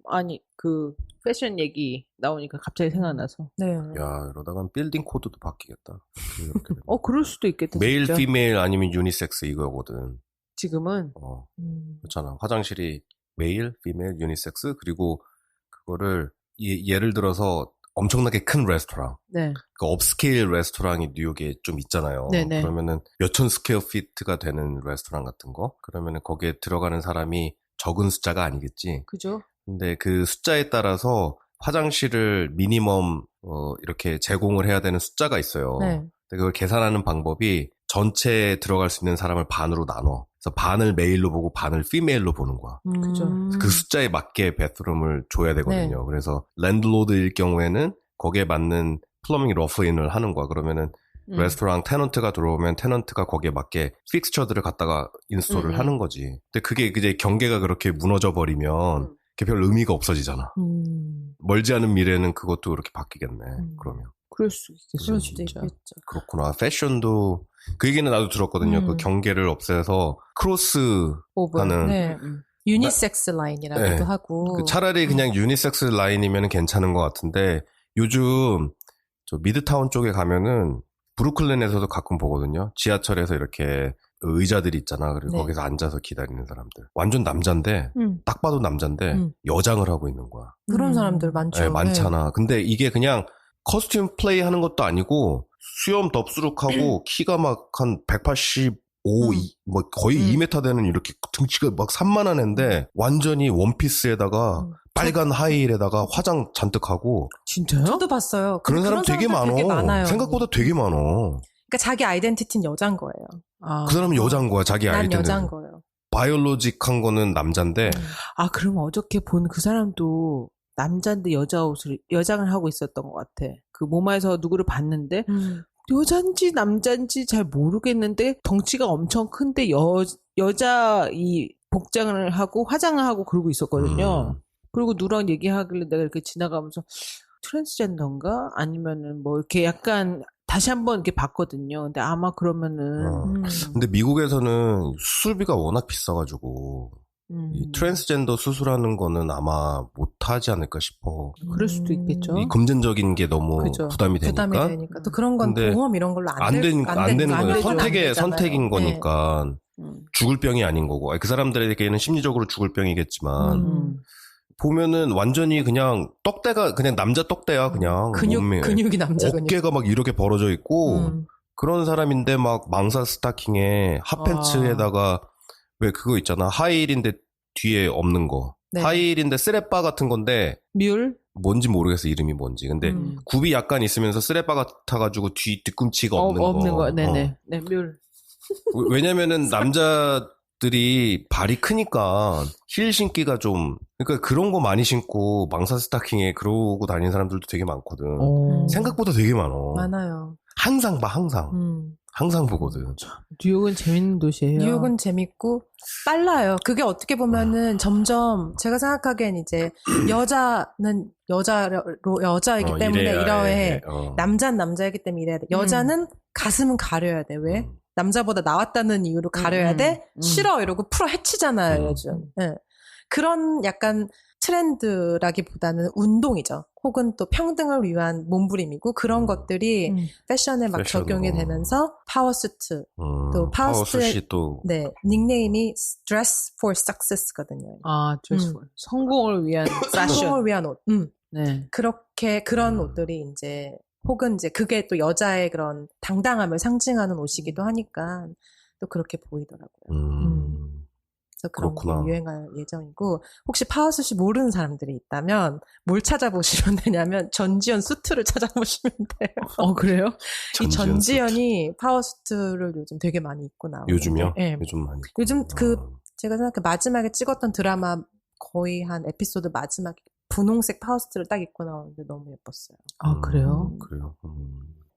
아니 패션 얘기 나오니까 갑자기 생각나서. 네. 야, 이러다간 빌딩 코드도 바뀌겠다. 그럴 수도 있겠다. 메일, 진짜. 피메일 아니면 유니섹스 이거거든. 지금은. 그렇잖아. 화장실이 메일, 피메일, 유니섹스 그리고 그거를 예를 들어서 엄청나게 큰 레스토랑. 네. 그 업스케일 레스토랑이 뉴욕에 좀 있잖아요. 네네. 그러면은 몇천 스퀘어 피트가 되는 레스토랑 같은 거. 그러면은 거기에 들어가는 사람이 적은 숫자가 아니겠지. 그죠. 근데 그 숫자에 따라서 화장실을 미니멈 이렇게 제공을 해야 되는 숫자가 있어요. 네. 근데 그걸 계산하는 방법이 전체에 들어갈 수 있는 사람을 반으로 나눠. 그래서 반을 메일로 보고 반을 피메일로 보는 거야. 그죠. 그 숫자에 맞게 베스룸을 줘야 되거든요. 네. 그래서 랜드로드일 경우에는 거기에 맞는 플러밍 러프인을 하는 거야. 그러면은 레스토랑 테넌트가 들어오면 테넌트가 거기에 맞게 픽스처들을 갖다가 인스톨을 하는 거지. 근데 그게 이제 경계가 그렇게 무너져 버리면 그게 별 의미가 없어지잖아. 멀지 않은 미래는 그것도 그렇게 바뀌겠네. 그러면. 그럴 수 있겠죠. 그럴 수도 있겠죠. 그렇구나. 패션도 그 얘기는 나도 들었거든요. 그 경계를 없애서 크로스 하는 네. 유니섹스 라인이라고도 네. 하고. 차라리 그냥 유니섹스 라인이면 괜찮은 것 같은데 요즘 저 미드타운 쪽에 가면은 브루클린에서도 가끔 보거든요. 지하철에서 이렇게 의자들이 있잖아. 그리고 네. 거기서 앉아서 기다리는 사람들. 완전 남잔데 딱 봐도 남잔데 여장을 하고 있는 거야. 그런 사람들 많죠. 네, 많잖아. 근데 이게 그냥 커스튬 플레이 하는 것도 아니고 수염 덥수룩하고 키가 막 한 185, 뭐 거의 2m 되는 이렇게 등치가 막 산만한 애인데 완전히 원피스에다가 빨간 하이힐에다가 화장 잔뜩 하고. 진짜요? 저도 봤어요. 그런 사람 되게 사람들 되게 많아요. 생각보다 되게 많아. 그러니까 자기 아이덴티티는 여잔 거예요. 그 사람은 여잔 거야. 자기 난 아이덴티티는. 여잔 거예요. 바이올로직한 거는 남잔데. 그럼 어저께 본 그 사람도 남잔데 여장을 하고 있었던 것 같아. 그 모마에서 누구를 봤는데 여잔지 남잔지 잘 모르겠는데 덩치가 엄청 큰데 여자 이 복장을 하고 화장을 하고 그러고 있었거든요. 그리고 누구랑 얘기하길래 내가 이렇게 지나가면서 트랜스젠더인가? 아니면은 뭐 이렇게 약간 다시 한번 이렇게 봤거든요. 근데 아마 그러면은. 근데 미국에서는 수술비가 워낙 비싸가지고. 이 트랜스젠더 수술하는 거는 아마 못하지 않을까 싶어. 그럴 수도 있겠죠. 이 금전적인 게 너무 그죠. 부담이 되니까. 또 그런 건 보험 이런 걸로 안 되는 거예요. 선택인 거니까. 죽을 병이 아닌 거고 그 사람들에게는 심리적으로 죽을 병이겠지만 보면은 완전히 그냥 떡대가 그냥 남자 떡대야 그냥 몸매. 근육이 남자 근육. 어깨가 막 이렇게 벌어져 있고 그런 사람인데 막 망사 스타킹에 핫팬츠에다가 왜 그거 있잖아 하이힐인데 뒤에 없는 거 네. 하이힐인데 스레빠 같은 건데 뮬? 뭔지 모르겠어 이름이 뭔지 근데 굽이 약간 있으면서 스레빠 같아가지고 뒤꿈치가 없는 거 없는 거 네네 네 뮬. 왜냐면은 남자들이 발이 크니까 힐 신기가 좀 그러니까 그런 거 많이 신고 망사 스타킹에 그러고 다니는 사람들도 되게 많거든. 생각보다 되게 많아요. 항상 봐 항상 항상 보거든. 뉴욕은 재밌는 도시예요. 뉴욕은 재밌고 빨라요. 그게 어떻게 보면은 점점 제가 생각하기엔 이제 여자는 여자이기 때문에 이래야 해. 남자는 남자이기 때문에 이래야 돼. 여자는 가슴은 가려야 돼. 왜? 남자보다 나왔다는 이유로 가려야 돼? 싫어 이러고 풀어 헤치잖아요 요즘. 네. 그런 약간 트렌드라기보다는 운동이죠. 혹은 또 평등을 위한 몸부림이고 그런 것들이 패션에 막 적용이 되면서 파워수트 또 파워수트의 또 네, 닉네임이 Dress for Success거든요. 아, 성공을 위한 패션. 성공을 위한 옷. 네. 그렇게 그런 옷들이 이제 혹은 이제 그게 또 여자의 그런 당당함을 상징하는 옷이기도 하니까 또 그렇게 보이더라고요. 그래서 그런 게 유행할 예정이고 혹시 파워수시 모르는 사람들이 있다면 뭘 찾아보시면 되냐면 전지현 수트를 찾아보시면 돼요. 그래요? 이 전지현이 파워수트를 요즘 되게 많이 입고 나와요. 요즘요? 네. 요즘 많이. 요즘 제가 생각해 마지막에 찍었던 드라마 거의 한 에피소드 마지막에 분홍색 파워수트를 딱 입고 나오는데 너무 예뻤어요. 아 그래요? 그래요.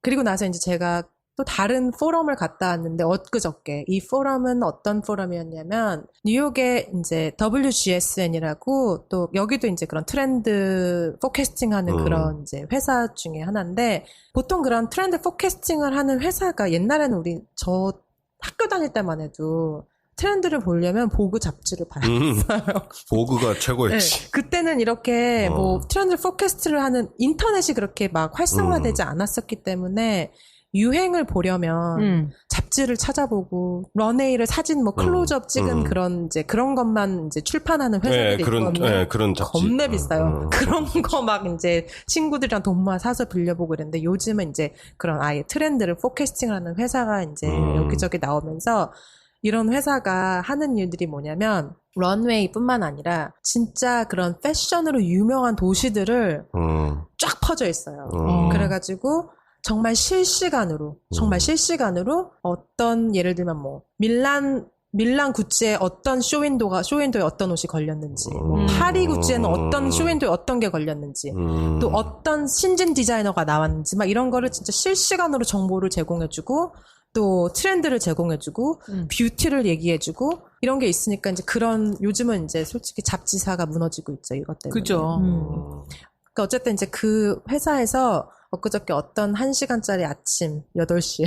그리고 나서 이제 제가 또 다른 포럼을 갔다 왔는데 엊그저께 이 포럼은 어떤 포럼이었냐면 뉴욕의 이제 WGSN이라고 또 여기도 이제 그런 트렌드 포캐스팅하는 그런 이제 회사 중에 하나인데 보통 그런 트렌드 포캐스팅을 하는 회사가 옛날에는 저 학교 다닐 때만 해도 트렌드를 보려면 보그 잡지를 봤어요. 보그가 최고였지. 네, 그때는 이렇게 뭐 트렌드 포캐스트를 하는 인터넷이 그렇게 막 활성화되지 않았었기 때문에 유행을 보려면 잡지를 찾아보고 런웨이를 사진 뭐 클로즈업 찍은 그런 이제 그런 것만 이제 출판하는 회사들이 있거든요. 그런 잡지. 겁내 비싸요. 그런 거 막 이제 친구들이랑 돈 모아 사서 빌려보고 그랬는데 요즘은 이제 그런 아예 트렌드를 포캐스팅하는 회사가 이제 여기저기 나오면서 이런 회사가 하는 일들이 뭐냐면 런웨이뿐만 아니라 진짜 그런 패션으로 유명한 도시들을 쫙 퍼져 있어요. 그래가지고 정말 실시간으로 어떤 예를 들면 뭐 밀란 구찌에 어떤 쇼윈도에 어떤 옷이 걸렸는지, 뭐 파리 구찌에는 어떤 쇼윈도에 어떤 게 걸렸는지, 또 어떤 신진 디자이너가 나왔는지 막 이런 거를 진짜 실시간으로 정보를 제공해주고 또 트렌드를 제공해주고 뷰티를 얘기해주고 이런 게 있으니까 이제 그런 요즘은 이제 솔직히 잡지사가 무너지고 있죠 이것 때문에. 그죠. 그러니까 어쨌든 이제 그 회사에서 엊그저께 어떤 1시간짜리 아침 8시에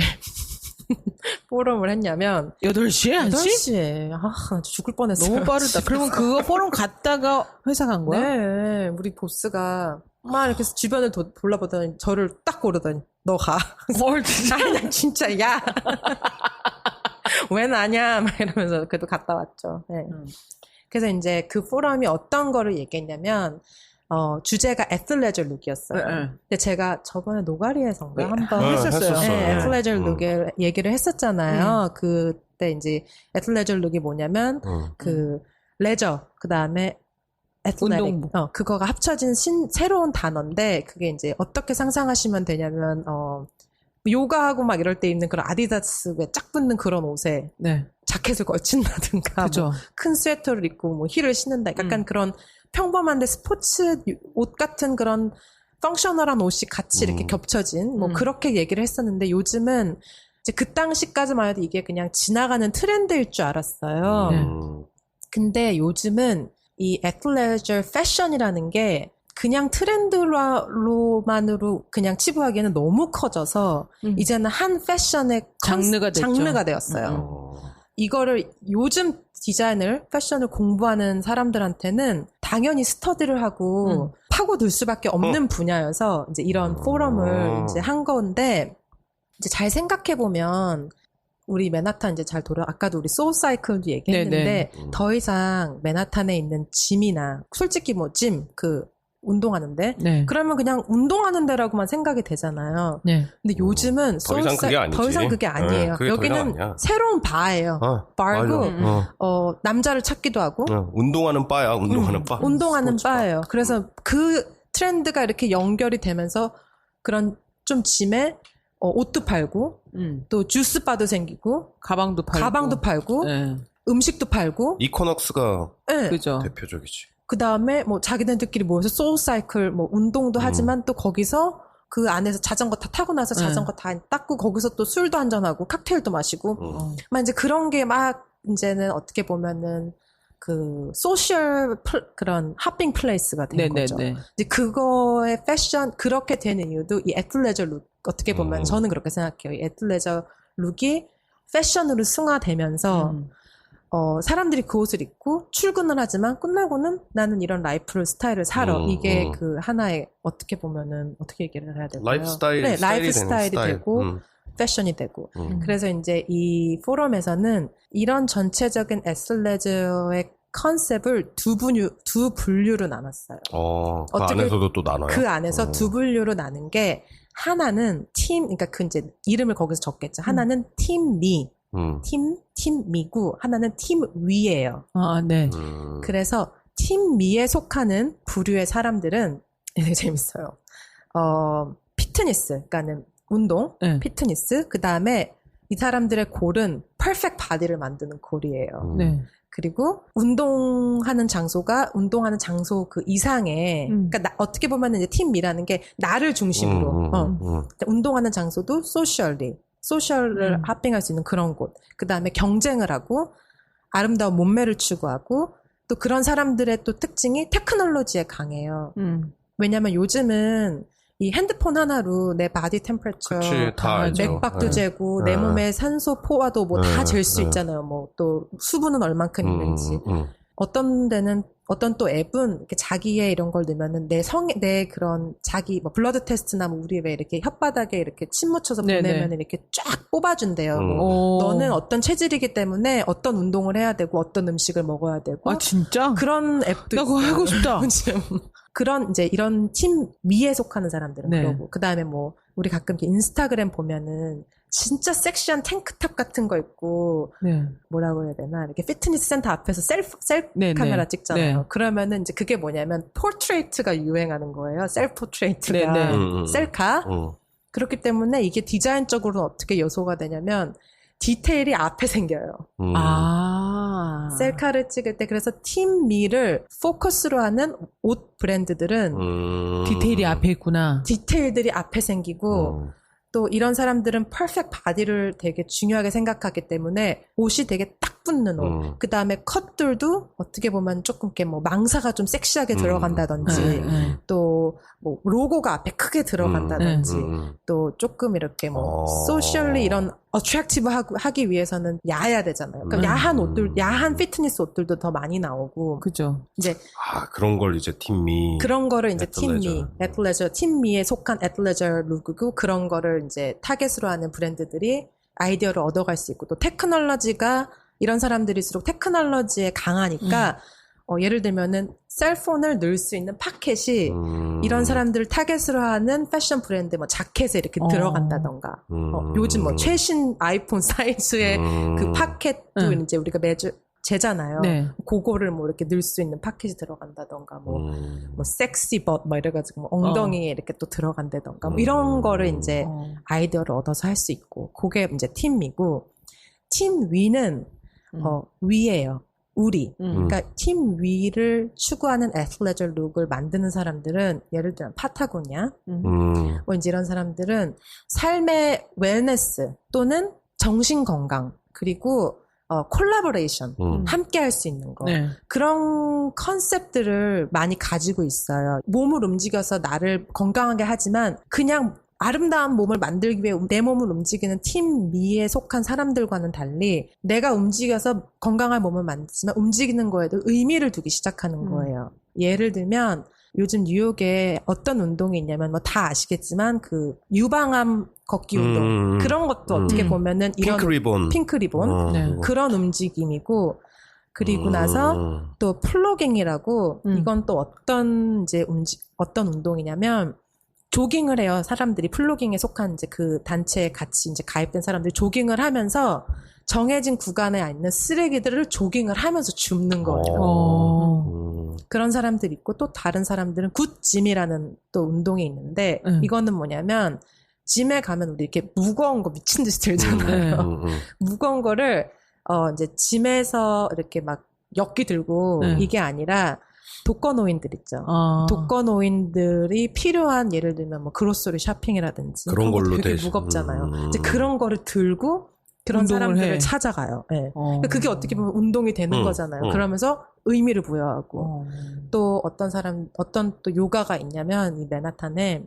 포럼을 했냐면 8시에? 8시에 나 죽을 뻔했어요. 너무 빠르다. 그러면 그거 포럼 갔다가 회사 간 거야? 네. 우리 보스가 막 이렇게 주변을 돌아보더니 저를 딱 고르더니 너 가. 뭘 진짜? 아니 난 진짜 야. 왜 나냐 막 이러면서 그래도 갔다 왔죠. 네. 그래서 이제 그 포럼이 어떤 거를 얘기했냐면 주제가 애슬레저 룩이었어요. 근데 제가 저번에 노가리에선가 한번 했었어요. 네, 애슬레저 룩을 얘기를 했었잖아요. 그때 이제 애슬레저 룩이 뭐냐면 그 레저 그 다음에 애슬레틱 그거가 합쳐진 새로운 단어인데 그게 이제 어떻게 상상하시면 되냐면 요가하고 막 이럴 때 입는 그런 아디다스 왜 짝 붙는 그런 옷에 네. 자켓을 걸친다든가 뭐 큰 스웨터를 입고 뭐 힐을 신는다. 약간 그런 평범한데 스포츠 옷 같은 그런 펑셔널한 옷이 같이 이렇게 겹쳐진 뭐 그렇게 얘기를 했었는데 요즘은 이제 그 당시까지만 해도 이게 그냥 지나가는 트렌드일 줄 알았어요. 근데 요즘은 이 애슬레저 패션이라는 게 그냥 트렌드로만으로 그냥 치부하기에는 너무 커져서 이제는 한 패션의 장르가 되었어요. 이거를 요즘 패션을 공부하는 사람들한테는 당연히 스터디를 하고 파고들 수밖에 없는 분야여서 이제 이런 포럼을 이제 한 건데 이제 잘 생각해 보면 우리 맨하탄 이제 잘 아까도 우리 소울 사이클도 얘기했는데 네네. 더 이상 맨하탄에 있는 짐이나 솔직히 뭐 짐 운동하는데 네. 그러면 그냥 운동하는 데라고만 생각이 되잖아요. 네. 근데 요즘은 더 이상 그게 아니지. 더 이상 그게 아니에요. 그게 더 이상 여기는 아니야. 새로운 바예요. 바고 맞아. 남자를 찾기도 하고 운동하는 바야, 운동하는 바. 운동하는 스포츠 바. 바예요. 그래서 그 트렌드가 이렇게 연결이 되면서 그런 좀 짐에 옷도 팔고 또 주스 바도 생기고 가방도 팔고. 네. 음식도 팔고 이코넉스가 네. 그죠. 대표적이지. 그 다음에 뭐 자기네들끼리 모여서 소울 사이클 뭐 운동도 하지만 또 거기서 그 안에서 자전거 다 타고 나서 자전거 다 닦고 거기서 또 술도 한잔하고 칵테일도 마시고 막 이제 그런 게 막 이제는 어떻게 보면은 그 소셜 그런 핫빙 플레이스가 된 거죠. 이제 그거의 패션 그렇게 된 이유도 이 애틀레저 룩 어떻게 보면 저는 그렇게 생각해요. 이 애틀레저 룩이 패션으로 승화되면서 사람들이 그 옷을 입고 출근을 하지만 끝나고는 나는 이런 라이프 스타일을 살아. 이게 그 하나의 어떻게 보면은 어떻게 얘기를 해야 될까요? 라이프 스타일, 네, 라이프 스타일이 스타일이 되고 패션이 되고. 그래서 이제 이 포럼에서는 이런 전체적인 애슬레저의 컨셉을 두 분류로 나눴어요. 그 안에서도 또 나눠요? 그 안에서 두 분류로 나눈 게 하나는 그러니까 그 이제 이름을 거기서 적겠죠. 하나는 팀 미. 팀 미고 하나는 팀 위예요. 아, 네. 그래서 팀 미에 속하는 부류의 사람들은 되게 재밌어요. 피트니스, 그러니까는 운동, 네. 피트니스. 그 다음에 이 사람들의 골은 퍼펙트 바디를 만드는 골이에요. 네. 그리고 운동하는 장소 그 이상의, 그러니까 어떻게 보면 이제 팀 미라는 게 나를 중심으로, 운동하는 장소도 소셜을 핫빙할 수 있는 그런 곳. 그 다음에 경쟁을 하고 아름다운 몸매를 추구하고 또 그런 사람들의 또 특징이 테크놀로지에 강해요. 왜냐면 요즘은 이 핸드폰 하나로 내 바디 템퍼처, 맥박도 재고 내 몸의 산소 포화도 뭐 다 잴 수 있잖아요. 뭐 또 수분은 얼만큼 있는지. 어떤 또 앱은 이렇게 자기의 이런 걸 넣으면은 내 그런 자기 뭐 블러드 테스트나 뭐 우리 왜 이렇게 혓바닥에 이렇게 침 묻혀서 보내면 이렇게 쫙 뽑아준대요. 너는 어떤 체질이기 때문에 어떤 운동을 해야 되고 어떤 음식을 먹어야 되고. 아 진짜? 그런 앱도 나 그거 하고 싶다. 그런 이제 이런 팀 위에 속하는 사람들은 그러고 그 다음에 뭐 우리 가끔 인스타그램 보면은 진짜 섹시한 탱크탑 같은 거 입고 뭐라고 해야 되나 이렇게 피트니스 센터 앞에서 셀프 카메라 찍잖아요. 그러면은 이제 그게 뭐냐면 포트레이트가 유행하는 거예요. 셀프 포트레이트가 셀카. 그렇기 때문에 이게 디자인적으로는 어떻게 요소가 되냐면 디테일이 앞에 생겨요. 셀카를 찍을 때 그래서 팀 미를 포커스로 하는 옷 브랜드들은 디테일이 앞에 있구나. 디테일들이 앞에 생기고 또 이런 사람들은 퍼펙트 바디를 되게 중요하게 생각하기 때문에 옷이 되게 딱 붙는 옷. 그 다음에 컷들도 어떻게 보면 조금 이렇게 뭐 망사가 좀 섹시하게 들어간다든지 또 뭐 로고가 앞에 크게 들어간다든지 또 조금 이렇게 뭐 소셜리 이런 어트랙티브 하기 위해서는 야해야 되잖아요. 그러니까 야한 피트니스 옷들도 더 많이 나오고. 그죠. 이제 그런 걸 이제 팀미 그런 거를 이제 팀미, 애틀레저, 팀미에 속한 애틀레저 룩이고 그런 거를 이제 타겟으로 하는 브랜드들이 아이디어를 얻어갈 수 있고 또 테크놀로지가 이런 사람들일수록 테크놀로지에 강하니까 예를 들면은 셀폰을 넣을 수 있는 파켓이 이런 사람들을 타겟으로 하는 패션 브랜드 뭐 자켓에 이렇게 들어간다던가 요즘 뭐 최신 아이폰 사이즈의 그 파켓도 이제 우리가 매주 재잖아요. 그거를 뭐 이렇게 넣을 수 있는 파켓이 들어간다던가 뭐 섹시 벗 뭐 이래가지고 뭐 엉덩이에 이렇게 또 들어간다던가 뭐 이런 거를 이제 아이디어를 얻어서 할 수 있고 그게 이제 팀이고 팀 위는 위예요. 우리. 그러니까 팀 위를 추구하는 애슬레저 룩을 만드는 사람들은 예를 들면 파타고니아 뭐 이제 이런 사람들은 삶의 웰네스 또는 정신 건강 그리고 콜라보레이션 함께 할 수 있는 거 그런 컨셉들을 많이 가지고 있어요. 몸을 움직여서 나를 건강하게 하지만 그냥 아름다운 몸을 만들기 위해 내 몸을 움직이는 팀 미에 속한 사람들과는 달리 내가 움직여서 건강한 몸을 만들지만 움직이는 거에도 의미를 두기 시작하는 거예요. 예를 들면 요즘 뉴욕에 어떤 운동이 있냐면 뭐 다 아시겠지만 그 유방암 걷기 운동 그런 것도 어떻게 보면은 이런 핑크 리본 네. 그런 움직임이고 그리고 나서 또 플로깅이라고 이건 또 어떤 이제 어떤 운동이냐면 조깅을 해요. 사람들이 플로깅에 속한 이제 그 단체에 같이 이제 가입된 사람들이 조깅을 하면서 정해진 구간에 있는 쓰레기들을 조깅을 하면서 줍는 거예요. 그런 사람들이 있고 또 다른 사람들은 굿짐이라는 또 운동이 있는데 이거는 뭐냐면 짐에 가면 우리 이렇게 무거운 거 미친 듯이 들잖아요. 무거운 거를 이제 짐에서 이렇게 막 엮기 들고 이게 아니라 독거노인들 있죠. 독거노인들이 필요한 예를 들면 뭐 그로서리 쇼핑이라든지 그런 걸로 되게 무겁잖아요. 이제 그런 거를 들고 그런 사람들을 찾아가요. 네. 그러니까 그게 어떻게 보면 운동이 되는 거잖아요. 그러면서 의미를 부여하고 또 어떤 또 요가가 있냐면 이 맨하탄에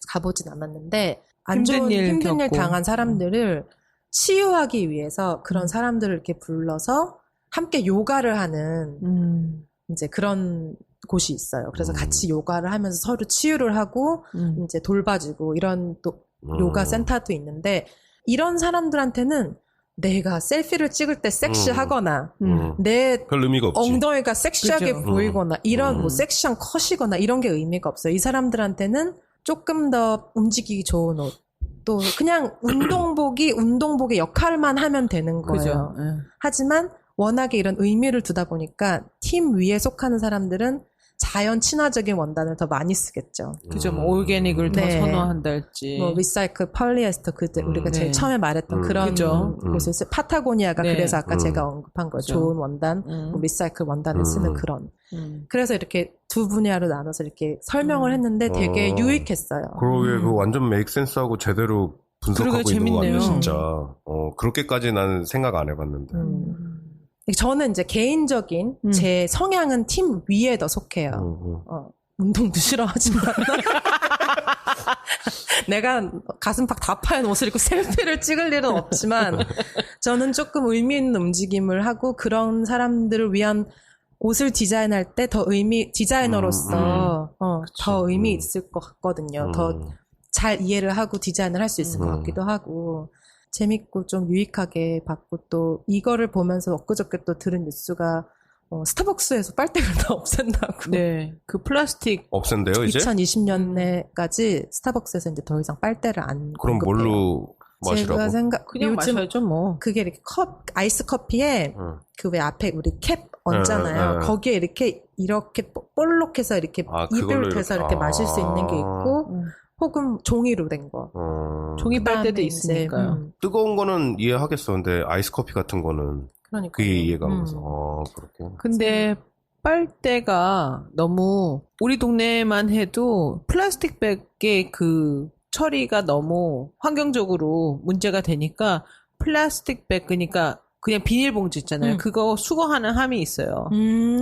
가보진 않았는데 안 좋은 힘든 일 당한 사람들을 치유하기 위해서 그런 사람들을 이렇게 불러서 함께 요가를 하는 이제 그런 곳이 있어요. 그래서 같이 요가를 하면서 서로 치유를 하고 이제 돌봐주고 이런 또 요가 센터도 있는데 이런 사람들한테는 내가 셀피를 찍을 때 섹시하거나 내 별 의미가 없지. 엉덩이가 섹시하게 보이거나 이런 뭐 섹시한 컷이거나 이런 게 의미가 없어요. 이 사람들한테는 조금 더 움직이기 좋은 옷. 또 그냥 운동복의 역할만 하면 되는 거예요. 하지만 워낙에 이런 의미를 두다 보니까 팀 위에 속하는 사람들은 자연 친화적인 원단을 더 많이 쓰겠죠. 그죠. 뭐 올게닉을 더 선호한달지. 뭐 리사이클 폴리에스터 그때 우리가 제일 처음에 말했던 그런 곳에서 파타고니아가 그래서 아까 제가 언급한 거 좋은 원단, 뭐 리사이클 원단을 쓰는 그런. 그래서 이렇게 두 분야로 나눠서 이렇게 설명을 했는데 되게 유익했어요. 그러게 그 완전 메이크 센스하고 제대로 분석하고 있는 거 같네 진짜. 그렇게까지 나는 생각 안 해봤는데. 저는 이제 개인적인 제 성향은 팀 위에 더 속해요. 운동도 싫어하지만 내가 가슴팍 다 파인 옷을 입고 셀피를 찍을 일은 없지만 저는 조금 의미 있는 움직임을 하고 그런 사람들을 위한 옷을 디자인할 때 더 디자이너로서 더 의미 있을 것 같거든요. 더 잘 이해를 하고 디자인을 할 수 있을 것 같기도 하고 재밌고 좀 유익하게 봤고 또 이거를 보면서 엊그저께 또 들은 뉴스가 스타벅스에서 빨대를 다 없앤다고. 네. 그 플라스틱 없앤대요 이제? 2020년에까지 스타벅스에서 이제 더 이상 빨대를 안 그럼 공급해요. 뭘로 마시라고? 제가 그냥 요즘 마셔야죠 뭐. 그게 이렇게 아이스 커피에 그 왜 앞에 우리 캡 얹잖아요. 거기에 이렇게 볼록해서 이렇게 입을 대서 이렇게 마실 수 있는 게 있고 혹은 종이로 된 거. 종이 빨대도 있으니까요. 뜨거운 거는 이해하겠어. 근데 아이스 커피 같은 거는 그러니까 그게 이해가 안 가서. 그렇게. 근데 빨대가 너무 우리 동네만 해도 플라스틱 백의 그 처리가 너무 환경적으로 문제가 되니까 플라스틱 백 그러니까 그냥 비닐봉지 있잖아요. 그거 수거하는 함이 있어요.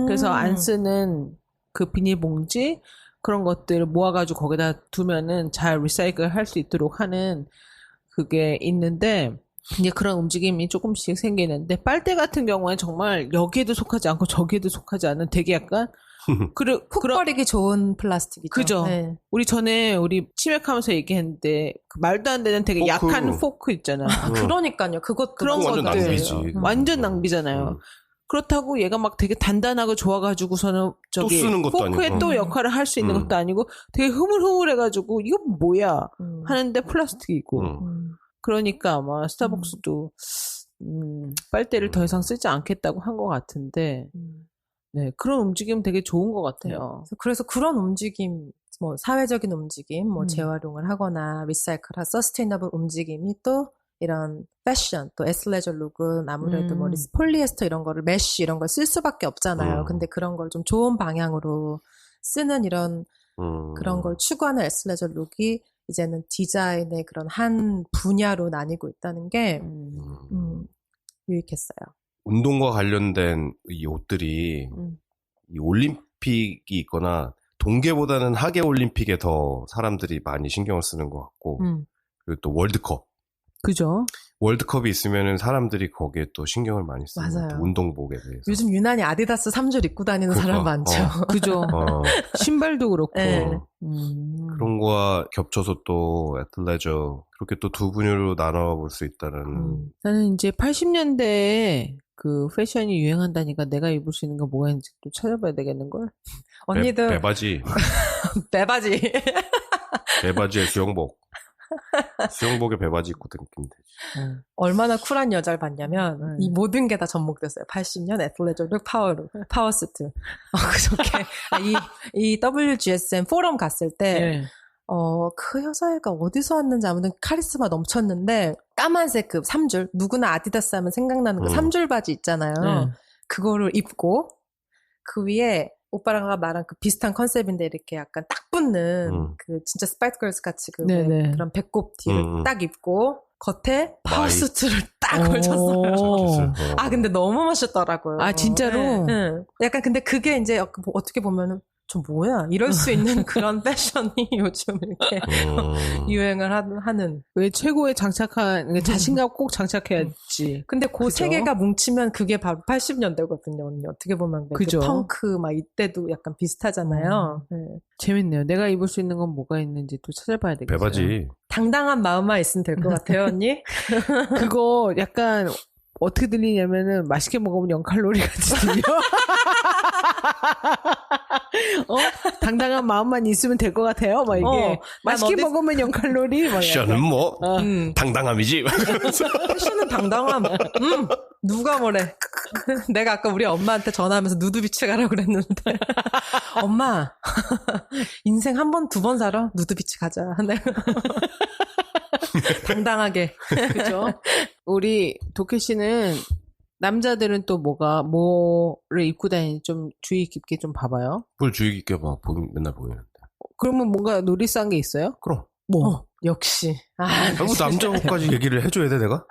그래서 안 쓰는 그 비닐봉지 그런 것들을 모아가지고 거기다 두면은 잘 리사이클 할 수 있도록 하는 그게 있는데 이제 그런 움직임이 조금씩 생기는데 빨대 같은 경우에 정말 여기에도 속하지 않고 저기에도 속하지 않은 되게 약간 푹 버리기 좋은 플라스틱이죠. 그죠. 네. 우리 전에 우리 치맥하면서 얘기했는데 그 말도 안 되는 되게 약한 포크 있잖아요. 그러니까요. 그것도 그런 완전 것들 낭비지. 완전 낭비잖아요. 그렇다고 얘가 막 되게 단단하고 좋아가지고서는 저기 또 쓰는 것도 포크에 아니고. 또 역할을 할 수 있는 것도 아니고 되게 흐물흐물해가지고 이거 뭐야 하는데 플라스틱이고 그러니까 아마 스타벅스도 빨대를 더 이상 쓰지 않겠다고 한 것 같은데 네 그런 움직임 되게 좋은 것 같아요. 그래서 그런 움직임 뭐 사회적인 움직임 뭐 재활용을 하거나 리사이클 서스테이너블 움직임이 또 이런 패션, 또 에스레저 룩은 아무래도 뭐 폴리에스터 이런 거를 메쉬 이런 걸 쓸 수밖에 없잖아요. 근데 그런 걸 좀 좋은 방향으로 쓰는 이런 그런 걸 추구하는 에스레저 룩이 이제는 디자인의 그런 한 분야로 나뉘고 있다는 게 유익했어요. 운동과 관련된 이 옷들이 이 올림픽이 있거나 동계보다는 하계 올림픽에 더 사람들이 많이 신경을 쓰는 것 같고 그리고 또 월드컵 그죠? 월드컵이 있으면은 사람들이 거기에 또 신경을 많이 쓰는 것 맞아요. 같아요. 운동복에 대해서. 요즘 유난히 아디다스 3줄 입고 다니는 사람 많죠. 그죠? 신발도 그렇고. 네. 그런 거와 겹쳐서 또 애틀레저 그렇게 또 두 분야로 나눠볼 수 있다는. 나는 이제 80년대에 그 패션이 유행한다니까 내가 입을 수 있는 거 뭐가 있는지 또 찾아봐야 되겠는걸? 언니들 배바지. 배바지. 배바지에 수영복. 수영복에 배바지 입고 다니면 되지. 얼마나 쿨한 여자를 봤냐면 이 모든 게 다 접목됐어요. 80년 애틀레저룩, 파워스트. 그저께 이 WGSN 포럼 갔을 때 네. 그 여자애가 어디서 왔는지 아무튼 카리스마 넘쳤는데 까만색 그 3줄 누구나 아디다스 하면 생각나는 그 3줄 바지 있잖아요. 네. 그거를 입고 그 위에 오빠랑 말한 그 비슷한 컨셉인데 이렇게 약간 딱 붙는 그 진짜 스파이스 걸스 같이 그런 배꼽 티를 딱 입고 겉에 파워수트를 딱 걸쳤어요. 근데 너무 멋있더라고요. 아 진짜로? 네. 약간 근데 그게 이제 어떻게 보면은 저 뭐야 이럴 수 있는 그런 패션이 요즘 이렇게 유행을 하는. 왜 최고의 장착한 자신감 꼭 장착해야지. 근데 그 그죠? 세 개가 뭉치면 그게 바로 80년대거든요, 언니. 어떻게 보면 그죠? 그 펑크 막 이때도 약간 비슷하잖아요. 네. 재밌네요. 내가 입을 수 있는 건 뭐가 있는지 또 찾아봐야 되겠어요. 배바지. 당당한 마음만 있으면 될 것 같아요, 언니. 그거 약간 어떻게 들리냐면은 맛있게 먹으면 0칼로리 같이 들려. 당당한 마음만 있으면 될 것 같아요. 막 이게 맛있게 먹으면 0칼로리. 패션은 뭐 당당함이지. 패션은 당당함. 누가 뭐래. 내가 아까 우리 엄마한테 전화하면서 누드비치 가라고 그랬는데 엄마 인생 한 번, 두 번 살아. 누드비치 가자. 당당하게. 그죠? 우리 도케 씨는 남자들은 또 뭐를 입고 다니는지 좀 주의 깊게 좀 봐봐요. 뭘 주의 깊게 봐. 맨날 보이는데. 그러면 뭔가 노리스한 게 있어요? 그럼. 역시. 남자 옷까지 얘기를 해줘야 돼, 내가?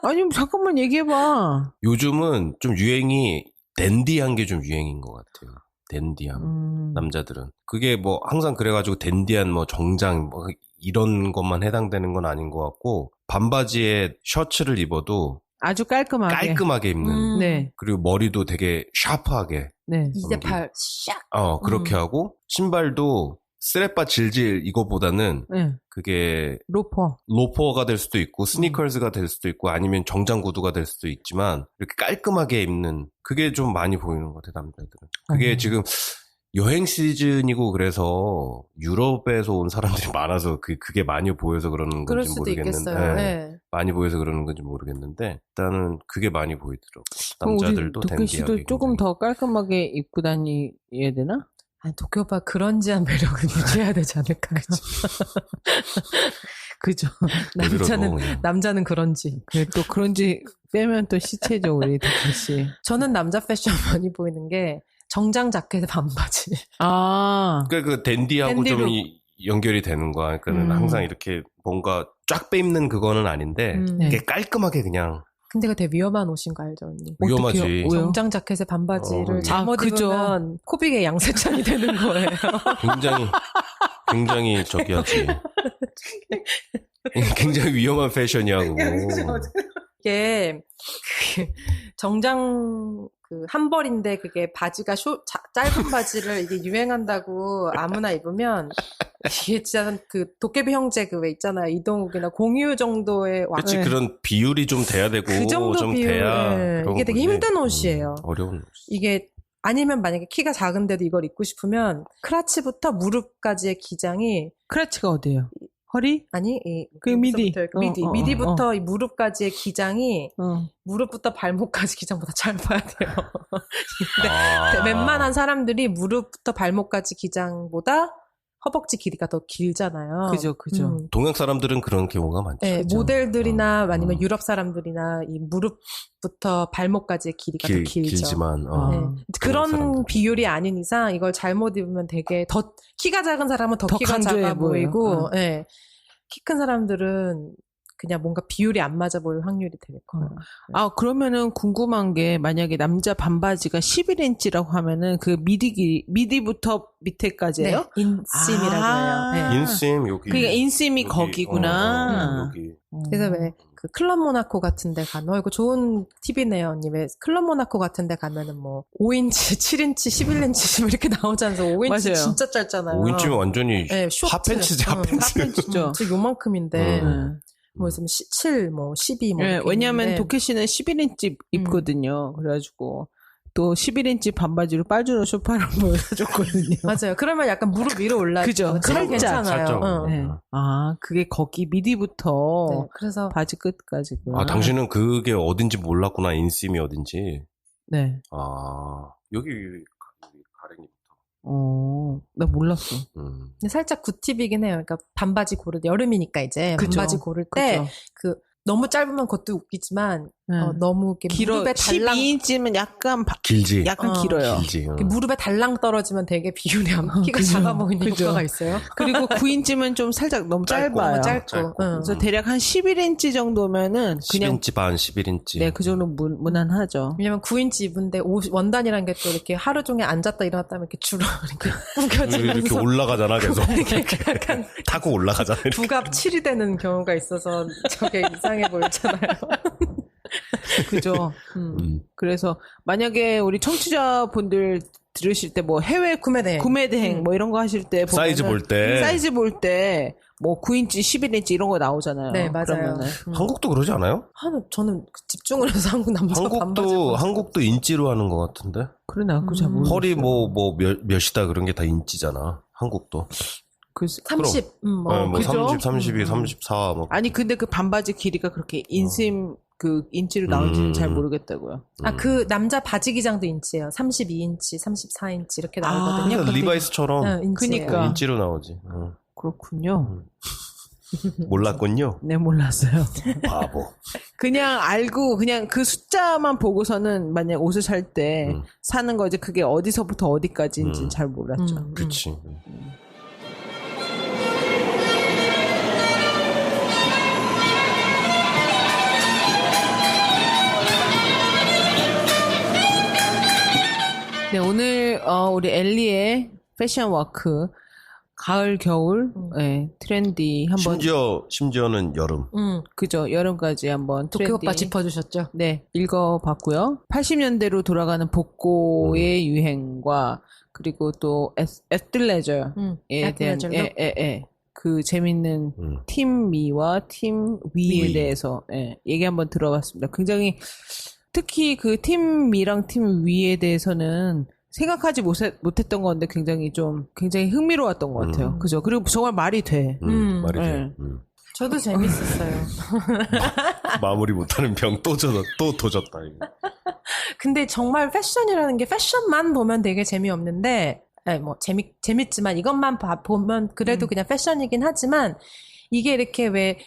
아니, 잠깐만 얘기해봐. 요즘은 좀 유행이 댄디한 게 좀 유행인 것 같아요. 댄디함. 남자들은. 그게 뭐 항상 그래가지고 댄디한 뭐 정장 뭐 이런 것만 해당되는 건 아닌 것 같고 반바지에 셔츠를 입어도 아주 깔끔하게 입는. 네. 그리고 머리도 되게 샤프하게. 네. 2대8 샥. 그렇게 하고 신발도 스레빠 질질 이거보다는 네. 그게 로퍼가 될 수도 있고 스니커즈가 될 수도 있고 아니면 정장 구두가 될 수도 있지만 이렇게 깔끔하게 입는 그게 좀 많이 보이는 것 같아요, 남자들은. 그게 지금 여행 시즌이고 그래서 유럽에서 온 사람들이 많아서 그게 많이 보여서 그러는 건지 모르겠는데 네. 많이 보여서 그러는 건지 모르겠는데 일단은 그게 많이 보이더라고요. 남자들도 도쿄 씨도 댄디하게 조금 더 깔끔하게 입고 다녀야 되나? 아니, 도쿄 오빠 그런지한 매력은 유지해야 되지 않을까요? 그죠. 남자는 그런지. 또 그런지 빼면 또 시체죠, 우리 도쿄 씨. 저는 남자 패션 많이 보이는 게 정장 자켓에 반바지. 그러니까 그 댄디하고 좀 연결이 되는 거야. 그러니까 항상 이렇게 뭔가 쫙 빼입는 그거는 아닌데 이게 깔끔하게 그냥. 근데 그거 되게 위험한 옷인 거 알죠, 언니? 위험하지. 정장 자켓에 반바지를 잘못 입으면 코빅의 양세찬이 되는 거예요. 굉장히 저기 하지. 굉장히 위험한 패션이야, 그거. 이게 정장 한 벌인데 그게 바지가 짧은 바지를 이게 유행한다고 아무나 입으면 이게 진짜 그 도깨비 형제 그 왜 있잖아요, 이동욱이나 공유 정도의 그렇지. 그런 비율이 좀 돼야 되고 그 정도 좀 비율, 돼야 이게 되게 힘든 옷이에요. 어려운 옷. 이게 아니면 만약에 키가 작은데도 이걸 입고 싶으면 크라치부터 무릎까지의 기장이 크라치가 어디예요? 허리? 아니, 그 미디. 미디부터 이 무릎까지의 기장이 무릎부터 발목까지 기장보다 짧아야 돼요. 근데 웬만한 사람들이 무릎부터 발목까지 기장보다 허벅지 길이가 더 길잖아요. 그죠. 동양 사람들은 그런 경우가 많죠. 네, 모델들이나 아니면 유럽 사람들이나 이 무릎부터 발목까지의 길이가 더 길죠. 길지만 네. 그런 비율이 아닌 이상 이걸 잘못 입으면 되게 더 키가 작은 사람은 더 키가 작아 보이고 키 큰 사람들은 그냥 뭔가 비율이 안 맞아 보일 확률이 되게 커요. 아, 그러면은 궁금한 게 만약에 남자 반바지가 11인치라고 하면은 그 미디부터 밑에까지예요? 네, 인심이라고 아. 해요. 네. 인심 여기. 그러니까 인심이 여기, 거기구나. 여기. 그래서 왜 그 클럽 모나코 같은 데 가면 이거 좋은 팁이네요 언니. 왜 클럽 모나코 같은 데 가면은 뭐 5인치, 7인치, 11인치 이렇게 나오잖아요. 5인치 맞아요. 진짜 짧잖아요. 5인치면 완전히 네, 쇼트. 핫팬츠지 핫팬츠. 핫팬츠죠. 진짜 요만큼인데 음. 뭐 있으면 7, 뭐 12, 뭐 네, 이렇게 왜냐면 있는데. 도케 씨는 11인치 입거든요. 그래가지고 또 11인치 반바지로 빠주는 쇼파를 보여줬거든요. 맞아요. 그러면 약간 무릎 위로 올라. 그죠. 그럼 괜찮아요. 살짝. 네. 아, 그게 거기 미디부터 네, 그래서 바지 끝까지구나. 아, 당신은 그게 어딘지 몰랐구나. 인심이 어딘지. 네. 아, 여기 가랭이부터. 나 몰랐어. 근데 살짝 굿팁이긴 해요. 그러니까 반바지 고를 때 여름이니까 이제 그죠. 반바지 고를 때 그죠. 그 너무 짧으면 그것도 웃기지만 네. 너무 이렇게 길어. 무릎에 달랑 12인치면 약간 길지. 약간 길어요. 길지. 이렇게 무릎에 달랑 떨어지면 되게 비율이 안 키가 그죠. 작아 보이는 그죠. 효과가 있어요. 그리고 9인치면 좀 살짝 너무 짧고, 짧아요. 너무 짧고. 짧고. 응. 그래서 대략 한 11인치 정도면은 그냥 10인치 반, 11인치. 네, 그 정도 무난하죠. 왜냐면 9인치 입은데 원단이라는 게 또 이렇게 하루 종일 앉았다 일어났다 하면 이렇게 줄어 이렇게 구겨지면서 이렇게 올라가잖아, 계속. 이렇게 약간 타고 올라가잖아. 이렇게. 부갑 7이 되는 경우가 있어서 저게 이상해 보이잖아요. 그죠. 그래서 만약에 우리 청취자분들 들으실 때 뭐 해외 구매대행. 구매대행 뭐 이런 거 하실 때 보면은 사이즈 볼 때. 사이즈 볼 때 뭐 9인치, 11인치 이런 거 나오잖아요. 네, 맞아요. 그러면은 한국도 그러지 않아요? 저는 집중을 해서 한국 남자 한국도 인치로 하는 것 같은데? 그래 나그 잘 모르겠어요. 허리 몇이다 그런 게 다 인치잖아. 한국도. 글쎄, 30, 뭐 그죠? 30, 32, 34, 뭐. 아니 근데 그 반바지 길이가 그렇게 인심 그 인치로 나오는지는 잘 모르겠다고요. 그 남자 바지 기장도 인치예요. 32인치, 34인치 이렇게 나오거든요. 그러니까 그것도 리바이스처럼 인치예요. 그니까. 인치로 나오지. 그렇군요. 몰랐군요. 네, 몰랐어요. 바보. 그냥 알고 그냥 그 숫자만 보고서는 만약 옷을 살 때 사는 거지 그게 어디서부터 어디까지인지는 잘 몰랐죠. 그치. 네, 오늘 우리 엘리의 패션 워크 가을 겨울 네, 트렌디 한번 심지어는 여름. 그죠 여름까지 한번 도쿄 트렌디 오빠 짚어주셨죠? 네 읽어봤고요. 80년대로 돌아가는 복고의 유행과 그리고 또 애틀레저에 대한 애틀레저 그 재밌는 팀 미와 팀 위에 위. 대해서 얘기 한번 들어봤습니다. 굉장히 특히 그 팀 미랑 팀 위에 대해서는 생각하지 못했던 건데 굉장히 흥미로웠던 것 같아요. 그죠? 그리고 정말 말이 돼. 말이 돼. 네. 저도 재밌었어요. 마무리 못하는 병 또 도졌다. 이거. 근데 정말 패션이라는 게 패션만 보면 되게 재미없는데, 뭐 재밌지만 이것만 보면 그래도 그냥 패션이긴 하지만 이게 이렇게 왜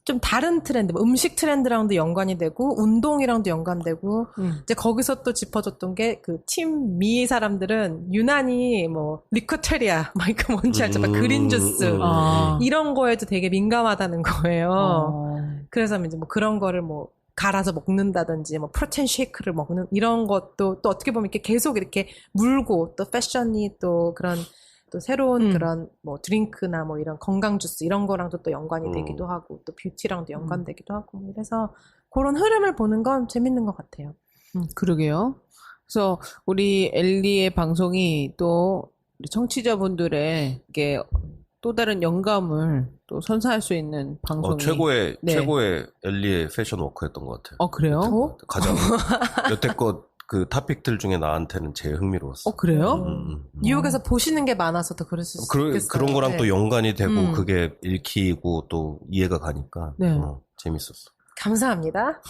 좀 다른 트렌드, 뭐 음식 트렌드랑도 연관이 되고 운동이랑도 연관되고 이제 거기서 또 짚어줬던 게 그 팀 미 사람들은 유난히 뭐 리코테리아, 막 이거 뭔지 알죠? 막 그린 주스 이런 거에도 되게 민감하다는 거예요. 그래서 이제 뭐 그런 거를 뭐 갈아서 먹는다든지 뭐 프로테인 쉐이크를 먹는 이런 것도 또 어떻게 보면 이렇게 계속 이렇게 물고 또 패션이 또 그런 또 새로운 그런 뭐 드링크나 뭐 이런 건강 주스 이런 거랑도 또 연관이 되기도 하고 또 뷰티랑도 연관되기도 하고 그래서 그런 흐름을 보는 건 재밌는 것 같아요. 그러게요. 그래서 우리 엘리의 방송이 또 우리 청취자분들에게 또 다른 영감을 또 선사할 수 있는 방송이 최고의 네. 엘리의 패션 워크였던 것 같아요. 그래요? 가장 여태껏 그 토픽들 중에 나한테는 제일 흥미로웠어. 그래요? 뉴욕에서 보시는 게 많아서 더 그럴 수 있겠어요. 그런 거랑 네. 또 연관이 되고 그게 읽히고 또 이해가 가니까 네. 재밌었어. 감사합니다.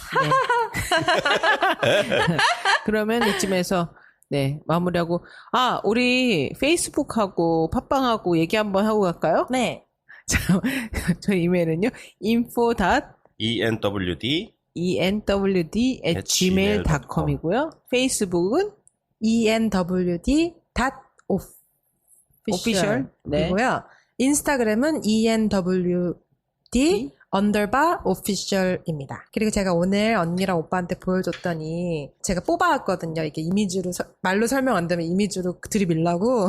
그러면 이쯤에서 네 마무리하고 우리 페이스북하고 팟빵하고 얘기 한번 하고 갈까요? 네. 저 이메일은요 info.enwd@gmail.com이고요. 페이스북은 enwd.official 네. 이고요. 인스타그램은 enwd _official입니다. 그리고 제가 오늘 언니랑 오빠한테 보여줬더니 제가 뽑아왔거든요. 이게 이미지로 말로 설명 안 되면 이미지로 들이밀라고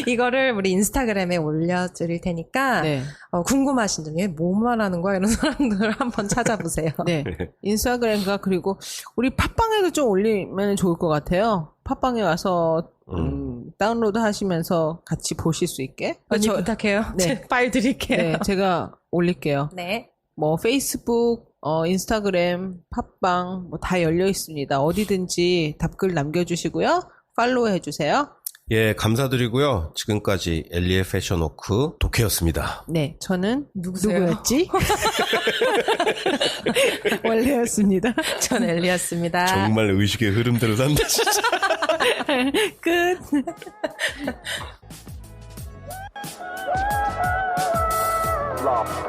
이거를 우리 인스타그램에 올려드릴 테니까 네. 궁금하신 점, 얘 뭐 말하는 거야? 이런 사람들 한번 찾아보세요. 네. 인스타그램과 그리고 우리 팟빵에도 좀 올리면 좋을 것 같아요. 팟빵에 와서 다운로드 하시면서 같이 보실 수 있게. 언니 부탁해요. 네. 파일 드릴게요. 네, 제가 올릴게요. 네. 뭐 페이스북, 인스타그램, 팟빵 뭐 다 열려 있습니다. 어디든지 답글 남겨주시고요. 팔로우 해주세요. 예, 감사드리고요. 지금까지 엘리의 패션워크 독해였습니다. 네, 저는 누구세요? 누구였지? 원래였습니다. 전 엘리였습니다. 정말 의식의 흐름대로 산다, 진짜. 끝. Love.